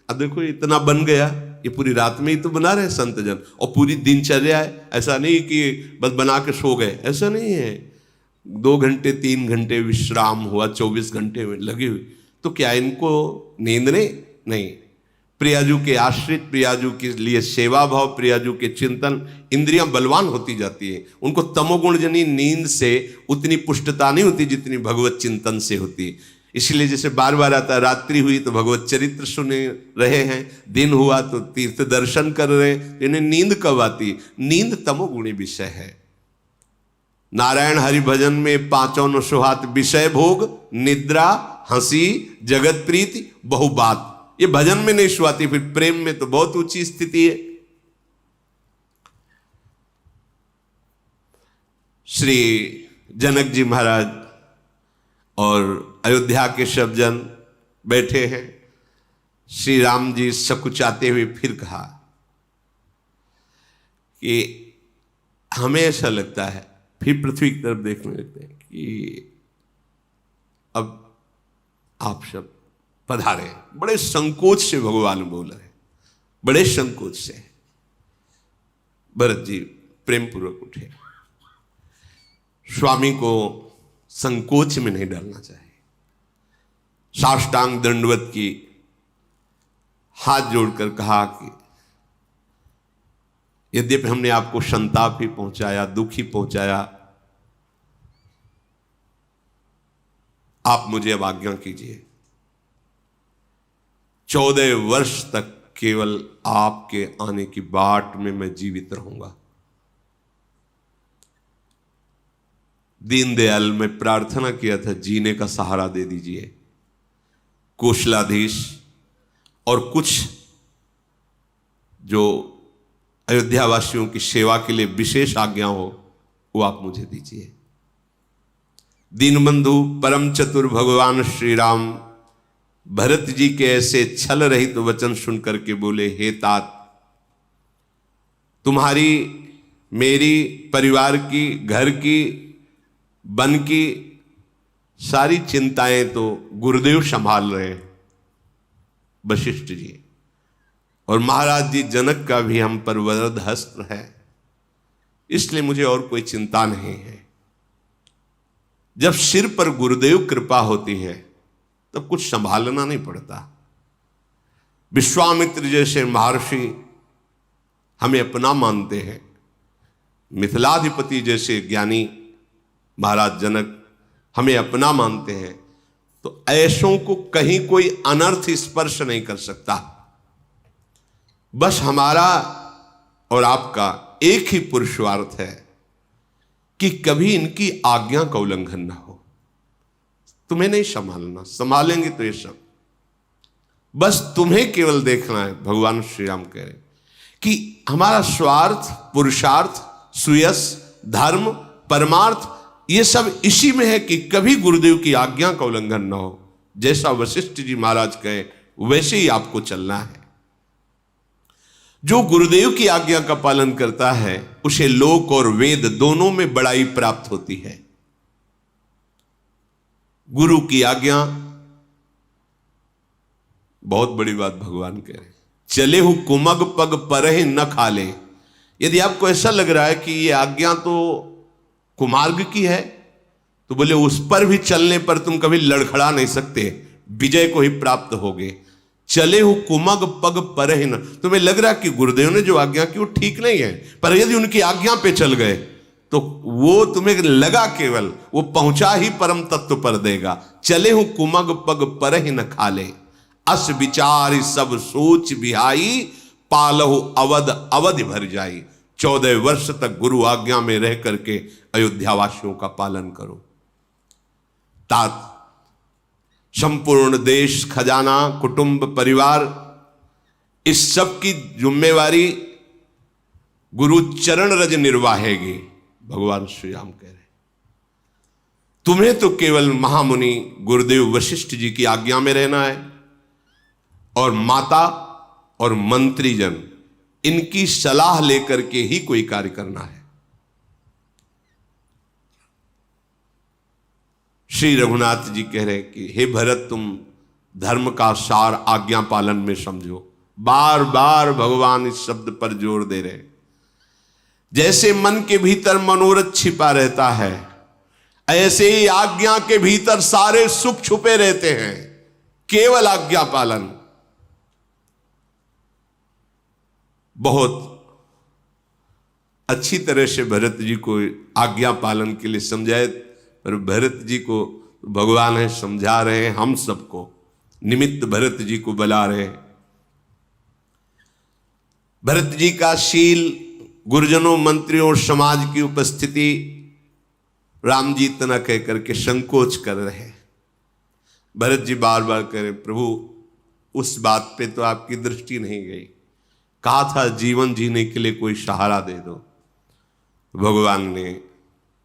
अब देखो इतना बन गया, ये पूरी रात में ही तो बना रहे संत जन, और पूरी दिनचर्या है। ऐसा नहीं कि बस बना के सो गए, ऐसा नहीं है। 2 घंटे 3 घंटे विश्राम हुआ, 24 घंटे में लगी हुई, तो क्या इनको नींद नहीं। प्रियाजू के आश्रित, प्रियाजू के लिए सेवा भाव, प्रियाजू के चिंतन, इंद्रियां बलवान होती जाती है। उनको तमोगुण जनी नींद से उतनी पुष्टता नहीं होती जितनी भगवत चिंतन से होती। इसलिए जैसे बार बार आता है, रात्रि हुई तो भगवत चरित्र सुने रहे हैं, दिन हुआ तो तीर्थ दर्शन कर रहे हैं, इन्हें नींद कब आती? नींद तमोगुणी विषय है। नारायण हरि भजन में पांचों न सुहात, विषय भोग, निद्रा, हंसी, जगत प्रीति, बहु बात। ये भजन में नहीं सुहाती, फिर प्रेम में तो बहुत ऊंची स्थिति है। श्री जनक जी महाराज और अयोध्या के सब जन बैठे हैं। श्री राम जी सकुचाते हुए फिर कहा कि हमें ऐसा लगता है, फिर पृथ्वी की तरफ देखने लगते हैं कि अब आप सब पधारे। बड़े संकोच से भगवान बोल रहे, बड़े संकोच से। भरत जी प्रेम पूर्वक उठे। स्वामी को संकोच में नहीं डालना चाहिए। साष्टांग दंडवत की हाथ जोड़कर कहा कि यद्यपि हमने आपको संताप ही पहुंचाया, दुखी पहुंचाया, आप मुझे अब आज्ञा कीजिए। 14 वर्ष तक केवल आपके आने की बाट में मैं जीवित रहूंगा। दीनदयाल में प्रार्थना किया था, जीने का सहारा दे दीजिए। कोशलाधीश और कुछ जो अयोध्या वासियों की सेवा के लिए विशेष आज्ञा हो, वो आप मुझे दीजिए। दीनबंधु परम चतुर भगवान श्री राम भरत जी के ऐसे छल रहित तो वचन सुनकर के बोले, हे तात, तुम्हारी, मेरी, परिवार की, घर की, वन की सारी चिंताएं तो गुरुदेव संभाल रहे हैं, वशिष्ठ जी, और महाराज जी जनक का भी हम पर वरद हस्त है, इसलिए मुझे और कोई चिंता नहीं है। जब सिर पर गुरुदेव कृपा होती है तब कुछ संभालना नहीं पड़ता। विश्वामित्र जैसे महर्षि हमें अपना मानते हैं, मिथिलाधिपति जैसे ज्ञानी महाराज जनक हमें अपना मानते हैं, तो ऐसों को कहीं कोई अनर्थ स्पर्श नहीं कर सकता। बस हमारा और आपका एक ही पुरुषार्थ है कि कभी इनकी आज्ञा का उल्लंघन ना हो। तुम्हें नहीं संभालना, संभालेंगे तो ये सब, बस तुम्हें केवल देखना है। भगवान श्री राम कह रहे कि हमारा स्वार्थ, पुरुषार्थ, सुयस, धर्म, परमार्थ, ये सब इसी में है कि कभी गुरुदेव की आज्ञा का उल्लंघन ना हो। जैसा वशिष्ठ जी महाराज कहे वैसे ही आपको चलना है। जो गुरुदेव की आज्ञा का पालन करता है उसे लोक और वेद दोनों में बड़ाई प्राप्त होती है। गुरु की आज्ञा बहुत बड़ी बात भगवान कह रहे, चले हु कुमग पग परहि न खाले। यदि आपको ऐसा लग रहा है कि ये आज्ञा तो कुमार्ग की है, तो बोले उस पर भी चलने पर तुम कभी लड़खड़ा नहीं सकते, विजय को ही प्राप्त होगे। चले हो कुमग पग परहि न। तुम्हें लग रहा कि गुरुदेव ने जो आज्ञा की वो ठीक नहीं है, पर यदि उनकी आज्ञा पे चल गए तो वो तुम्हें लगा केवल वो पहुंचा ही परम तत्व पर देगा। चले हो कुमग पग परहि न खाले, अस विचार सब सोच बिहाई, पालहु अवध अवधि भर जाई। 14 वर्ष तक गुरु आज्ञा में रह करके अयोध्या वासियों का पालन करो। तात संपूर्ण देश, खजाना, कुटुंब, परिवार, इस सब की जिम्मेवारी गुरु चरण रज निर्वाहेगी। भगवान श्री राम कह रहे तुम्हें तो केवल महामुनि गुरुदेव वशिष्ठ जी की आज्ञा में रहना है, और माता और मंत्रीजन इनकी सलाह लेकर के ही कोई कार्य करना है। श्री रघुनाथ जी कह रहे कि हे भरत, तुम धर्म का सार आज्ञा पालन में समझो। बार बार भगवान इस शब्द पर जोर दे रहे। जैसे मन के भीतर मनोरथ छिपा रहता है, ऐसे ही आज्ञा के भीतर सारे सुख छुपे रहते हैं। केवल आज्ञा पालन। बहुत अच्छी तरह से भरत जी को आज्ञा पालन के लिए समझाए, पर भरत जी को भगवान है समझा रहे हैं, हम सबको निमित्त भरत जी को बुला रहे हैं। भरत जी का शील, गुरुजनों, मंत्रियों और समाज की उपस्थिति राम जी इतना कह करके संकोच कर रहे। भरत जी बार बार कह रहे, प्रभु उस बात पे तो आपकी दृष्टि नहीं गई, कहा था जीवन जीने के लिए कोई सहारा दे दो। भगवान ने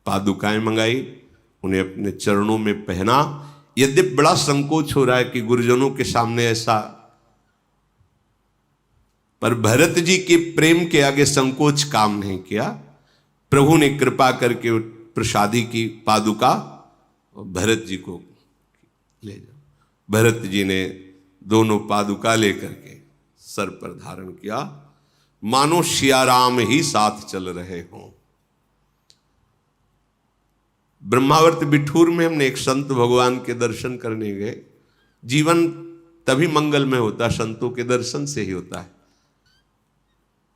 पादुकाएं मंगाई, उन्हें अपने चरणों में पहना। यद्यपि बड़ा संकोच हो रहा है कि गुरुजनों के सामने ऐसा, पर भरत जी के प्रेम के आगे संकोच काम नहीं किया। प्रभु ने कृपा करके प्रसादी की पादुका और भरत जी को ले जाओ। भरत जी ने दोनों पादुका लेकर के सर पर धारण किया, मानो सियाराम ही साथ चल रहे हों। ब्रह्मावर्त बिठूर में हमने एक संत भगवान के दर्शन करने गए। जीवन तभी मंगल में होता संतों के दर्शन से ही होता है।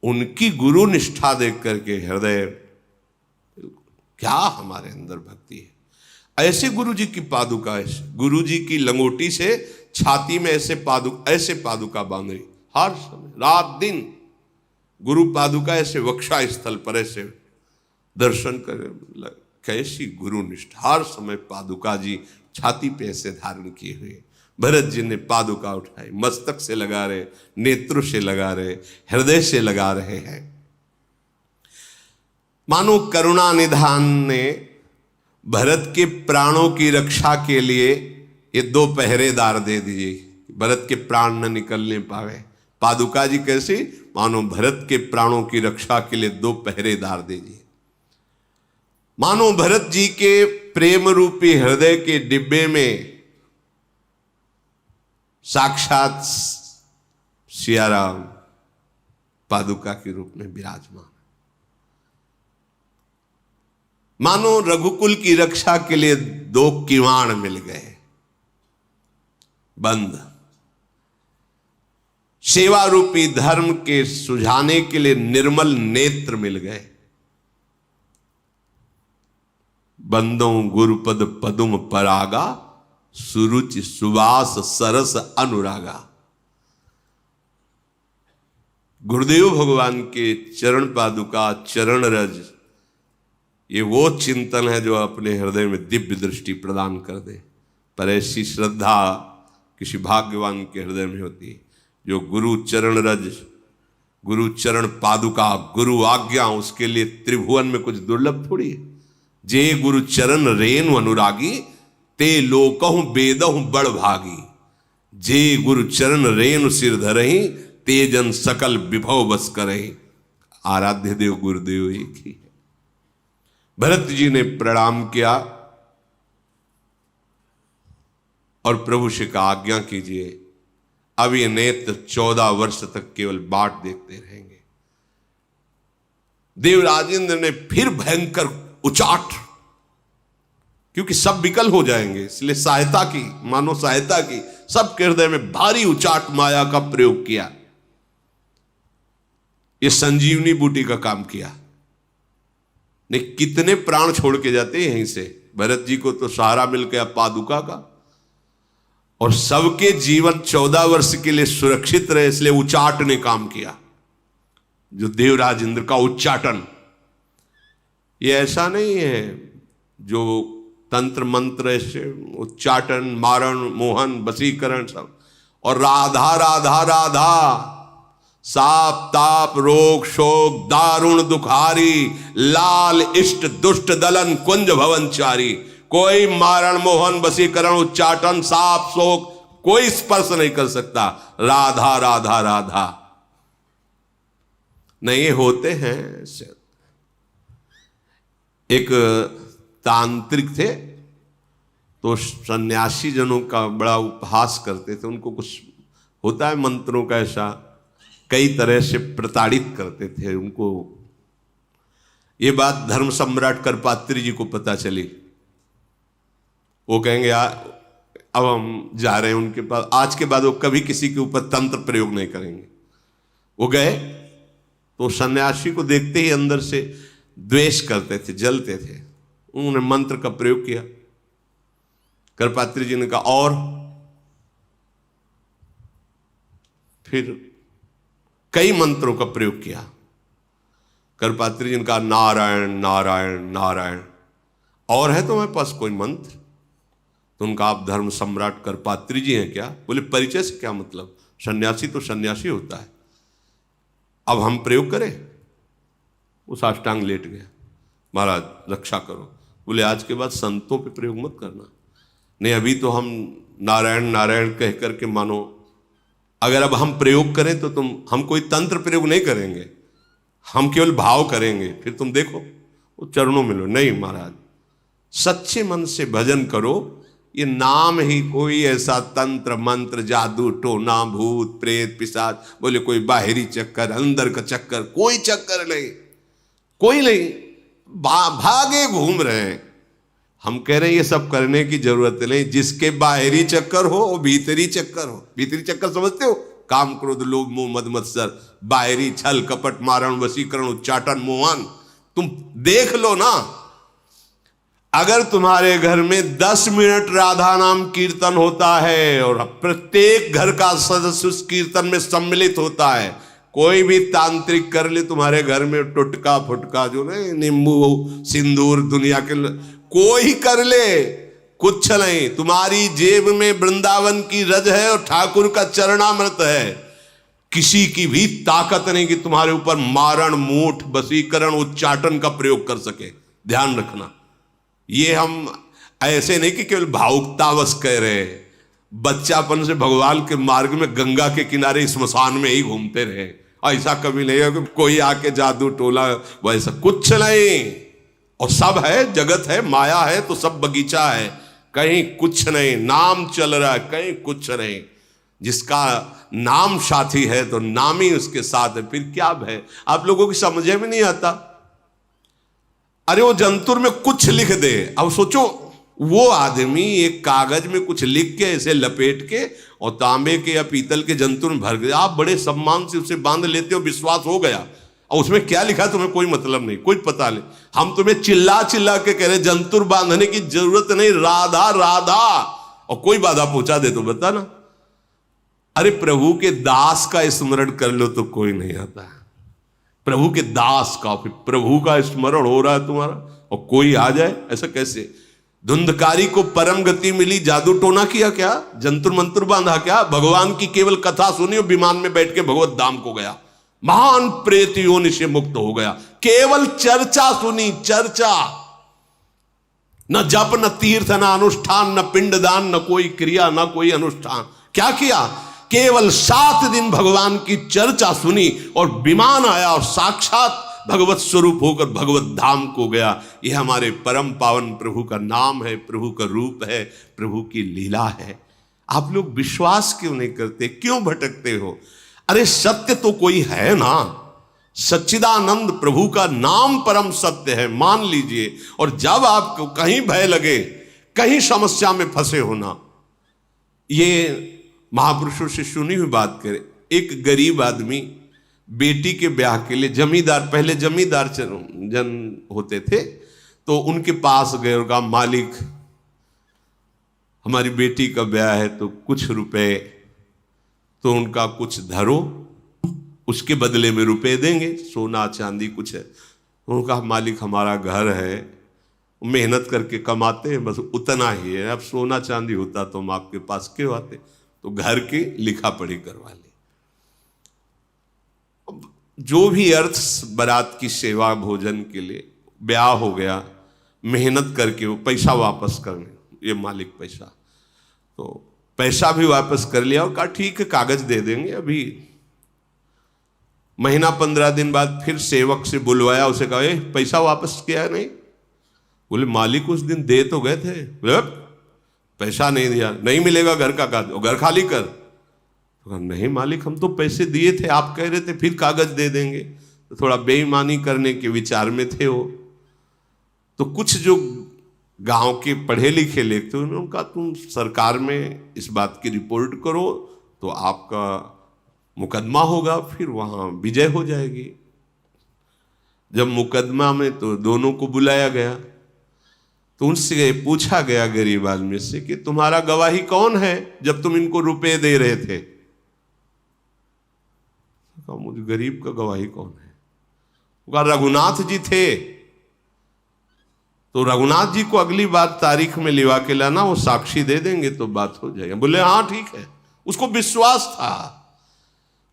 उनकी गुरु निष्ठा देख करके हृदय, क्या हमारे अंदर भक्ति है। ऐसे गुरु जी की पादुका, ऐसे गुरु जी की लंगोटी से छाती में ऐसे पादुका बांध रही, हर समय रात दिन गुरु पादुका ऐसे वक्षा स्थल पर ऐसे दर्शन कर। कैसी गुरु निष्ठा, हर समय पादुका जी छाती पे ऐसे धारण किए हुए। भरत जी ने पादुका उठाई, मस्तक से लगा रहे, नेत्रों से लगा रहे, हृदय से लगा रहे हैं। मानो करुणा निधान ने भरत के प्राणों की रक्षा के लिए ये 2 पहरेदार दे दिए, भरत के प्राण न निकलने पावे। पादुका जी कैसी, मानो भरत के प्राणों की रक्षा के लिए 2 पहरेदार दे दिए। मानो भरत जी के प्रेम रूपी हृदय के डिब्बे में साक्षात सियाराम पादुका के रूप में विराजमान। मानो रघुकुल की रक्षा के लिए 2 किवाड़ मिल गए बंद। सेवा रूपी धर्म के सुझाने के लिए निर्मल नेत्र मिल गए। बंदों गुरुपद पदुम परागा, सुरुचि सुवास सरस अनुरागा। गुरुदेव भगवान के चरण पादुका, चरण रज, ये वो चिंतन है जो अपने हृदय में दिव्य दृष्टि प्रदान कर दे। पर ऐसी श्रद्धा किसी भाग्यवान के हृदय में होती है जो गुरु चरण रज, गुरु चरण पादुका, गुरु आज्ञा, उसके लिए त्रिभुवन में कुछ दुर्लभ थोड़ी है। जे गुरु चरण रेणु अनुरागी, ते लोकहु बेदहु बड़ भागी। जे गुरु चरण रेणु सिर धरहि, ते जन सकल विभव बस करहि। आराध्य देव गुरुदेव एक ही है। भरत जी ने प्रणाम किया और प्रभु से कहा, आज्ञा कीजिए, अब ये नेत्र 14 वर्ष तक केवल बाट देखते रहेंगे। देवराजेंद्र ने फिर भयंकर उचाट, क्योंकि सब विकल हो जाएंगे, इसलिए सहायता की, मानो सहायता की, सबके हृदय में भारी उचाट माया का प्रयोग किया। ये संजीवनी बूटी का काम किया। ने कितने प्राण छोड़ के जाते हैं यहीं से। भरत जी को तो सहारा मिल गया पादुका का, और सबके जीवन 14 वर्ष के लिए सुरक्षित रहे, इसलिए उचाट ने काम किया। जो देवराज इंद्र का उच्चाटन, ये ऐसा नहीं है जो तंत्र मंत्र, ऐसे उच्चाटन, मारण, मोहन, वशीकरण सब। और राधा राधा राधा, साप ताप रोग शोक दारुण दुखारी, लाल इष्ट दुष्ट दलन कुंज भवनचारी। कोई मारण मोहन वशीकरण उच्चाटन साप शोक कोई स्पर्श नहीं कर सकता। राधा राधा राधा नहीं होते हैं। एक तांत्रिक थे, तो सन्यासी जनों का बड़ा उपहास करते थे। उनको कुछ होता है मंत्रों का, ऐसा कई तरह से प्रताड़ित करते थे उनको। ये बात धर्म सम्राट करपात्री जी को पता चली। वो कहेंगे अब हम जा रहे हैं उनके पास, आज के बाद वो कभी किसी के ऊपर तंत्र प्रयोग नहीं करेंगे। वो गए तो सन्यासी को देखते ही अंदर से द्वेष करते थे, जलते थे। उन्होंने मंत्र का प्रयोग किया। करपात्री जी ने कहा और, फिर कई मंत्रों का प्रयोग किया। करपात्री जी ने कहा नारायण नारायण नारायण। और है तुम्हारे पास कोई मंत्र? तो उनका, आप धर्म सम्राट करपात्री जी हैं क्या? बोले परिचय से क्या मतलब, सन्यासी तो सन्यासी होता है, अब हम प्रयोग करें? वो साष्टांग लेट गया, महाराज रक्षा करो। बोले आज के बाद संतों पे प्रयोग मत करना। नहीं, अभी तो हम नारायण नारायण कह करके मानो, अगर अब हम प्रयोग करें तो हम कोई तंत्र प्रयोग नहीं करेंगे, हम केवल भाव करेंगे, फिर तुम देखो वो चरणों में लो। नहीं महाराज, सच्चे मन से भजन करो, ये नाम ही कोई ऐसा तंत्र मंत्र जादू टोना भूत प्रेत पिशाच, बोले कोई बाहरी चक्कर अंदर का चक्कर, कोई चक्कर नहीं, कोई नहीं, भागे घूम रहे हैं। हम कह रहे हैं ये सब करने की जरूरत नहीं, जिसके बाहरी चक्कर हो वो भीतरी चक्कर हो। भीतरी चक्कर समझते हो? काम क्रोध लोभ मोह मद मत्सर, बाहरी छल कपट मारण वशीकरण उच्चाटन मोहन। तुम देख लो ना, अगर तुम्हारे घर में 10 मिनट राधा नाम कीर्तन होता है और प्रत्येक घर का सदस्य उस कीर्तन में सम्मिलित होता है, कोई भी तांत्रिक कर ले तुम्हारे घर में टुटका फुटका जो ना नींबू सिंदूर दुनिया के कोई कर ले, कुछ नहीं। तुम्हारी जेब में वृंदावन की रज है और ठाकुर का चरणामृत है, किसी की भी ताकत नहीं कि तुम्हारे ऊपर मारण मूठ वशीकरण उच्चाटन का प्रयोग कर सके। ध्यान रखना, ये हम ऐसे नहीं कि केवल भावुकतावश कह रहे हैं, बच्चापन से भगवान के मार्ग में गंगा के किनारे स्मशान में ही घूमते रहे, ऐसा कभी नहीं है कि कोई आके जादू टोला, वैसा कुछ नहीं। और सब है, जगत है, माया है तो सब बगीचा है, कहीं कुछ नहीं। नाम चल रहा है, कहीं कुछ नहीं। जिसका नाम साथी है तो नाम ही उसके साथ है, फिर क्या भय? आप लोगों की समझे में नहीं आता। अरे वो जंतुर में कुछ लिख दे, अब सोचो वो आदमी एक कागज में कुछ लिख के ऐसे लपेट के और तांबे के या पीतल के जंतुर में भर के आप बड़े सम्मान से उसे बांध लेते हो, विश्वास हो गया, और उसमें क्या लिखा तुम्हें कोई मतलब नहीं, कोई पता नहीं। हम तुम्हें चिल्ला चिल्ला के कह रहे जंतुर बांधने की जरूरत नहीं, राधा राधा, और कोई बाधा पहुंचा दे तो बता ना। अरे प्रभु के दास का स्मरण कर लो तो कोई नहीं आता है, प्रभु के दास का, फिर प्रभु का स्मरण हो रहा है तुम्हारा और कोई आ जाए, ऐसा कैसे? धुंधकारी को परम गति मिली, जादू टोना किया क्या, जंतुर मंत्र बांधा क्या? भगवान की केवल कथा सुनी और विमान में बैठ के भगवत धाम को गया, महान प्रेत योनि से मुक्त हो गया। केवल चर्चा सुनी, चर्चा, न जप न तीर्थ न अनुष्ठान न पिंडदान न कोई क्रिया न कोई अनुष्ठान। क्या किया? केवल 7 दिन भगवान की चर्चा सुनी और विमान आया और साक्षात भगवत स्वरूप होकर भगवत धाम को गया। यह हमारे परम पावन प्रभु का नाम है, प्रभु का रूप है, प्रभु की लीला है। आप लोग विश्वास क्यों नहीं करते, क्यों भटकते हो? अरे सत्य तो कोई है ना, सच्चिदानंद प्रभु का नाम परम सत्य है, मान लीजिए। और जब आपको कहीं भय लगे, कहीं समस्या में फंसे होना, ये महापुरुषों से सुनी हुई बात करें। एक गरीब आदमी बेटी के ब्याह के लिए जमींदार, पहले जमींदार जन होते थे, तो उनके पास गए और कहा मालिक हमारी बेटी का ब्याह है तो कुछ रुपए तो उनका कुछ धरो, उसके बदले में रुपए देंगे, सोना चांदी कुछ है। उन्होंने कहा मालिक हमारा घर है, मेहनत करके कमाते हैं, बस उतना ही है, अब सोना चांदी होता तो हम आपके पास क्यों आते? तो घर की लिखा पढ़ी करवा ली। जो भी अर्थ बारात की सेवा भोजन के लिए, ब्याह हो गया, मेहनत करके वो पैसा वापस करने, ये मालिक पैसा, तो पैसा भी वापस कर लिया और कहा ठीक है कागज दे देंगे। अभी महीना 15 दिन बाद फिर सेवक से बुलवाया, उसे कहा पैसा वापस किया नहीं? बोले मालिक उस दिन दे तो गए थे। पैसा नहीं दिया, नहीं मिलेगा घर का कागज, घर खाली कर। तो नहीं मालिक हम तो पैसे दिए थे, आप कह रहे थे फिर कागज दे देंगे। तो थोड़ा बेईमानी करने के विचार में थे वो। तो कुछ जो गांव के पढ़े लिखे लोग थे उन्होंने कहा तुम सरकार में इस बात की रिपोर्ट करो तो आपका मुकदमा होगा, फिर वहां विजय हो जाएगी। जब मुकदमा में तो दोनों को बुलाया गया, तो उनसे पूछा गया गरीब आदमी से कि तुम्हारा गवाही कौन है जब तुम इनको रुपए दे रहे थे? कहा मुझे गरीब का गवाही कौन है? कहा रघुनाथ जी थे। तो रघुनाथ जी को अगली बार तारीख में लिवा के लाना, वो साक्षी दे देंगे तो बात हो जाएगी। बोले हाँ ठीक है। उसको विश्वास था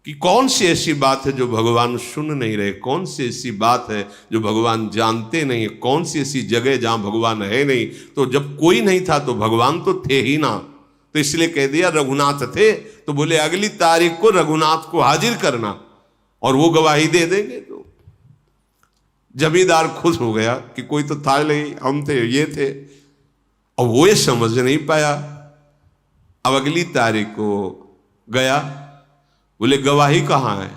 कि कौन सी ऐसी बात है जो भगवान सुन नहीं रहे, कौन सी ऐसी बात है जो भगवान जानते नहीं, कौन सी ऐसी जगह जहां भगवान है नहीं। तो जब कोई नहीं था तो भगवान तो थे ही ना, तो इसलिए कह दिया रघुनाथ थे। तो बोले अगली तारीख को रघुनाथ को हाजिर करना और वो गवाही दे देंगे। तो जमींदार खुश हो गया कि कोई तो था नहीं, हम थे, ये थे। और वो ये समझ नहीं पाया। अब अगली तारीख को गया, बोले गवाही कहाँ है?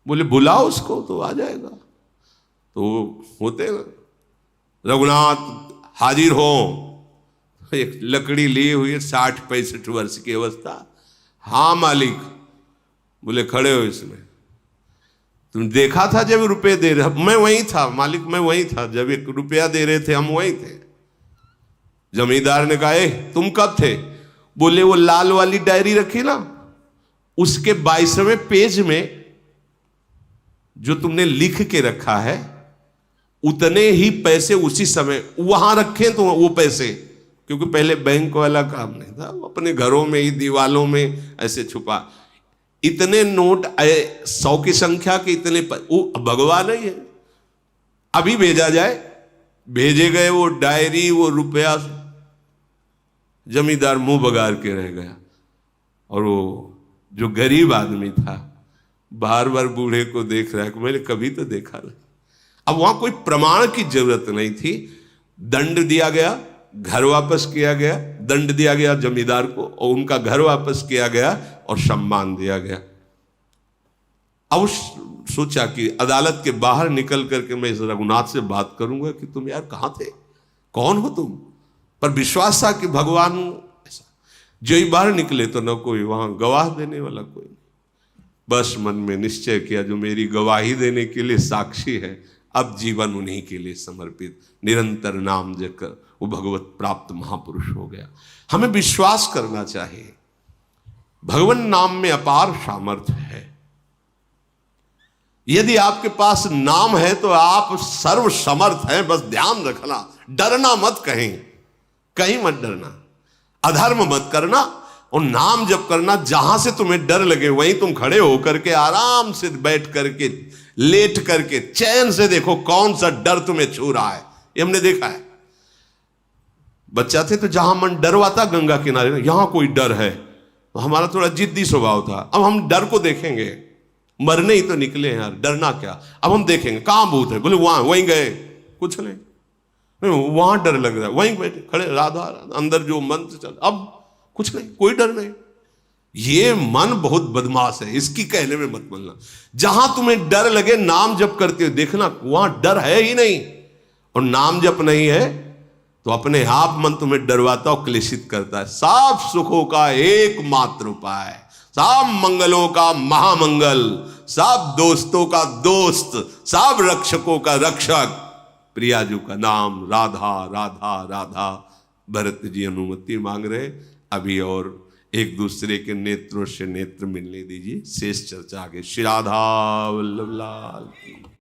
बोले बुलाओ उसको तो आ जाएगा। तो होते ना, रघुनाथ हाजिर हो। एक लकड़ी ली हुई है, 60-65 वर्ष की अवस्था। हाँ मालिक। बोले खड़े हो इसमें। तुम देखा था जब रुपए दे रहे? मैं वहीं था मालिक, मैं वहीं था जब 1 रुपया दे रहे थे, हम वहीं थे। जमींदार ने कहा तुम कब थे? बोले वो लाल वाली डायरी रखी ना, उसके 22वें पेज में जो तुमने लिख के रखा है, उतने ही पैसे उसी समय वहां रखे। तो वो पैसे, क्योंकि पहले बैंक वाला काम नहीं था, अपने घरों में ही दीवालों में ऐसे छुपा, इतने नोट 100 की संख्या के इतने वो भगवान ही है, अभी भेजा जाए। भेजे गए वो डायरी, वो रुपया। जमींदार मुंह बगाड़ के रह गया। और वो जो गरीब आदमी था बार बार बूढ़े को देख रहा है कि मैंने कभी तो देखा नहीं। अब वहां कोई प्रमाण की जरूरत नहीं थी। दंड दिया गया, घर वापस किया गया, दंड दिया गया जमींदार को और उनका घर वापस किया गया और सम्मान दिया गया। अब सोचा कि अदालत के बाहर निकल करके मैं इस रघुनाथ से बात करूंगा कि तुम यार कहां थे, कौन हो तुम? पर विश्वास था कि भगवान ऐसा। जो ही बाहर निकले तो न कोई वहां गवाह देने वाला कोई नहीं। बस मन में निश्चय किया जो मेरी गवाही देने के लिए साक्षी है, अब जीवन उन्हीं के लिए समर्पित। निरंतर नाम जपकर वो भगवत प्राप्त महापुरुष हो गया। हमें विश्वास करना चाहिए भगवान नाम में अपार सामर्थ्य है। यदि आपके पास नाम है तो आप सर्व समर्थ हैं। बस ध्यान रखना, डरना मत, कहीं मत डरना, अधर्म मत करना और नाम जप करना। जहां से तुम्हें डर लगे वहीं तुम खड़े होकर के आराम से बैठ करके, लेट करके चैन से देखो कौन सा डर तुम्हें छू रहा है। ये हमने देखा है। बच्चा थे तो जहां मन डरवाता गंगा किनारे, यहां कोई डर है तो हमारा थोड़ा जिद्दी स्वभाव था। अब हम डर को देखेंगे, मरने ही तो निकले हैं यार, डरना क्या। अब हम देखेंगे कहां भूत है, बोले वहां, वहीं गए, कुछ नहीं, वहां डर लग रहा है, वहीं बैठे खड़े, राधा अंदर जो मंत्र चल, अब कुछ नहीं, कोई डर नहीं। ये मन बहुत बदमाश है, इसकी कहने में मत बोलना। जहां तुम्हें डर लगे नाम जप करते हो, देखना वहां डर है ही नहीं। और नाम जप नहीं है तो अपने आप मन तुम्हें डरवाता और क्लेशित करता है। सब सुखों का एकमात्र उपाय, सब मंगलों का महामंगल, सब दोस्तों का दोस्त, सब रक्षकों का रक्षक प्रियाजू का नाम राधा राधा राधा। भरत जी अनुमति मांग रहे, अभी और एक दूसरे के नेत्रों से नेत्र मिलने दीजिए, शेष चर्चा आगे। श्री राधा वल्लभ लाल।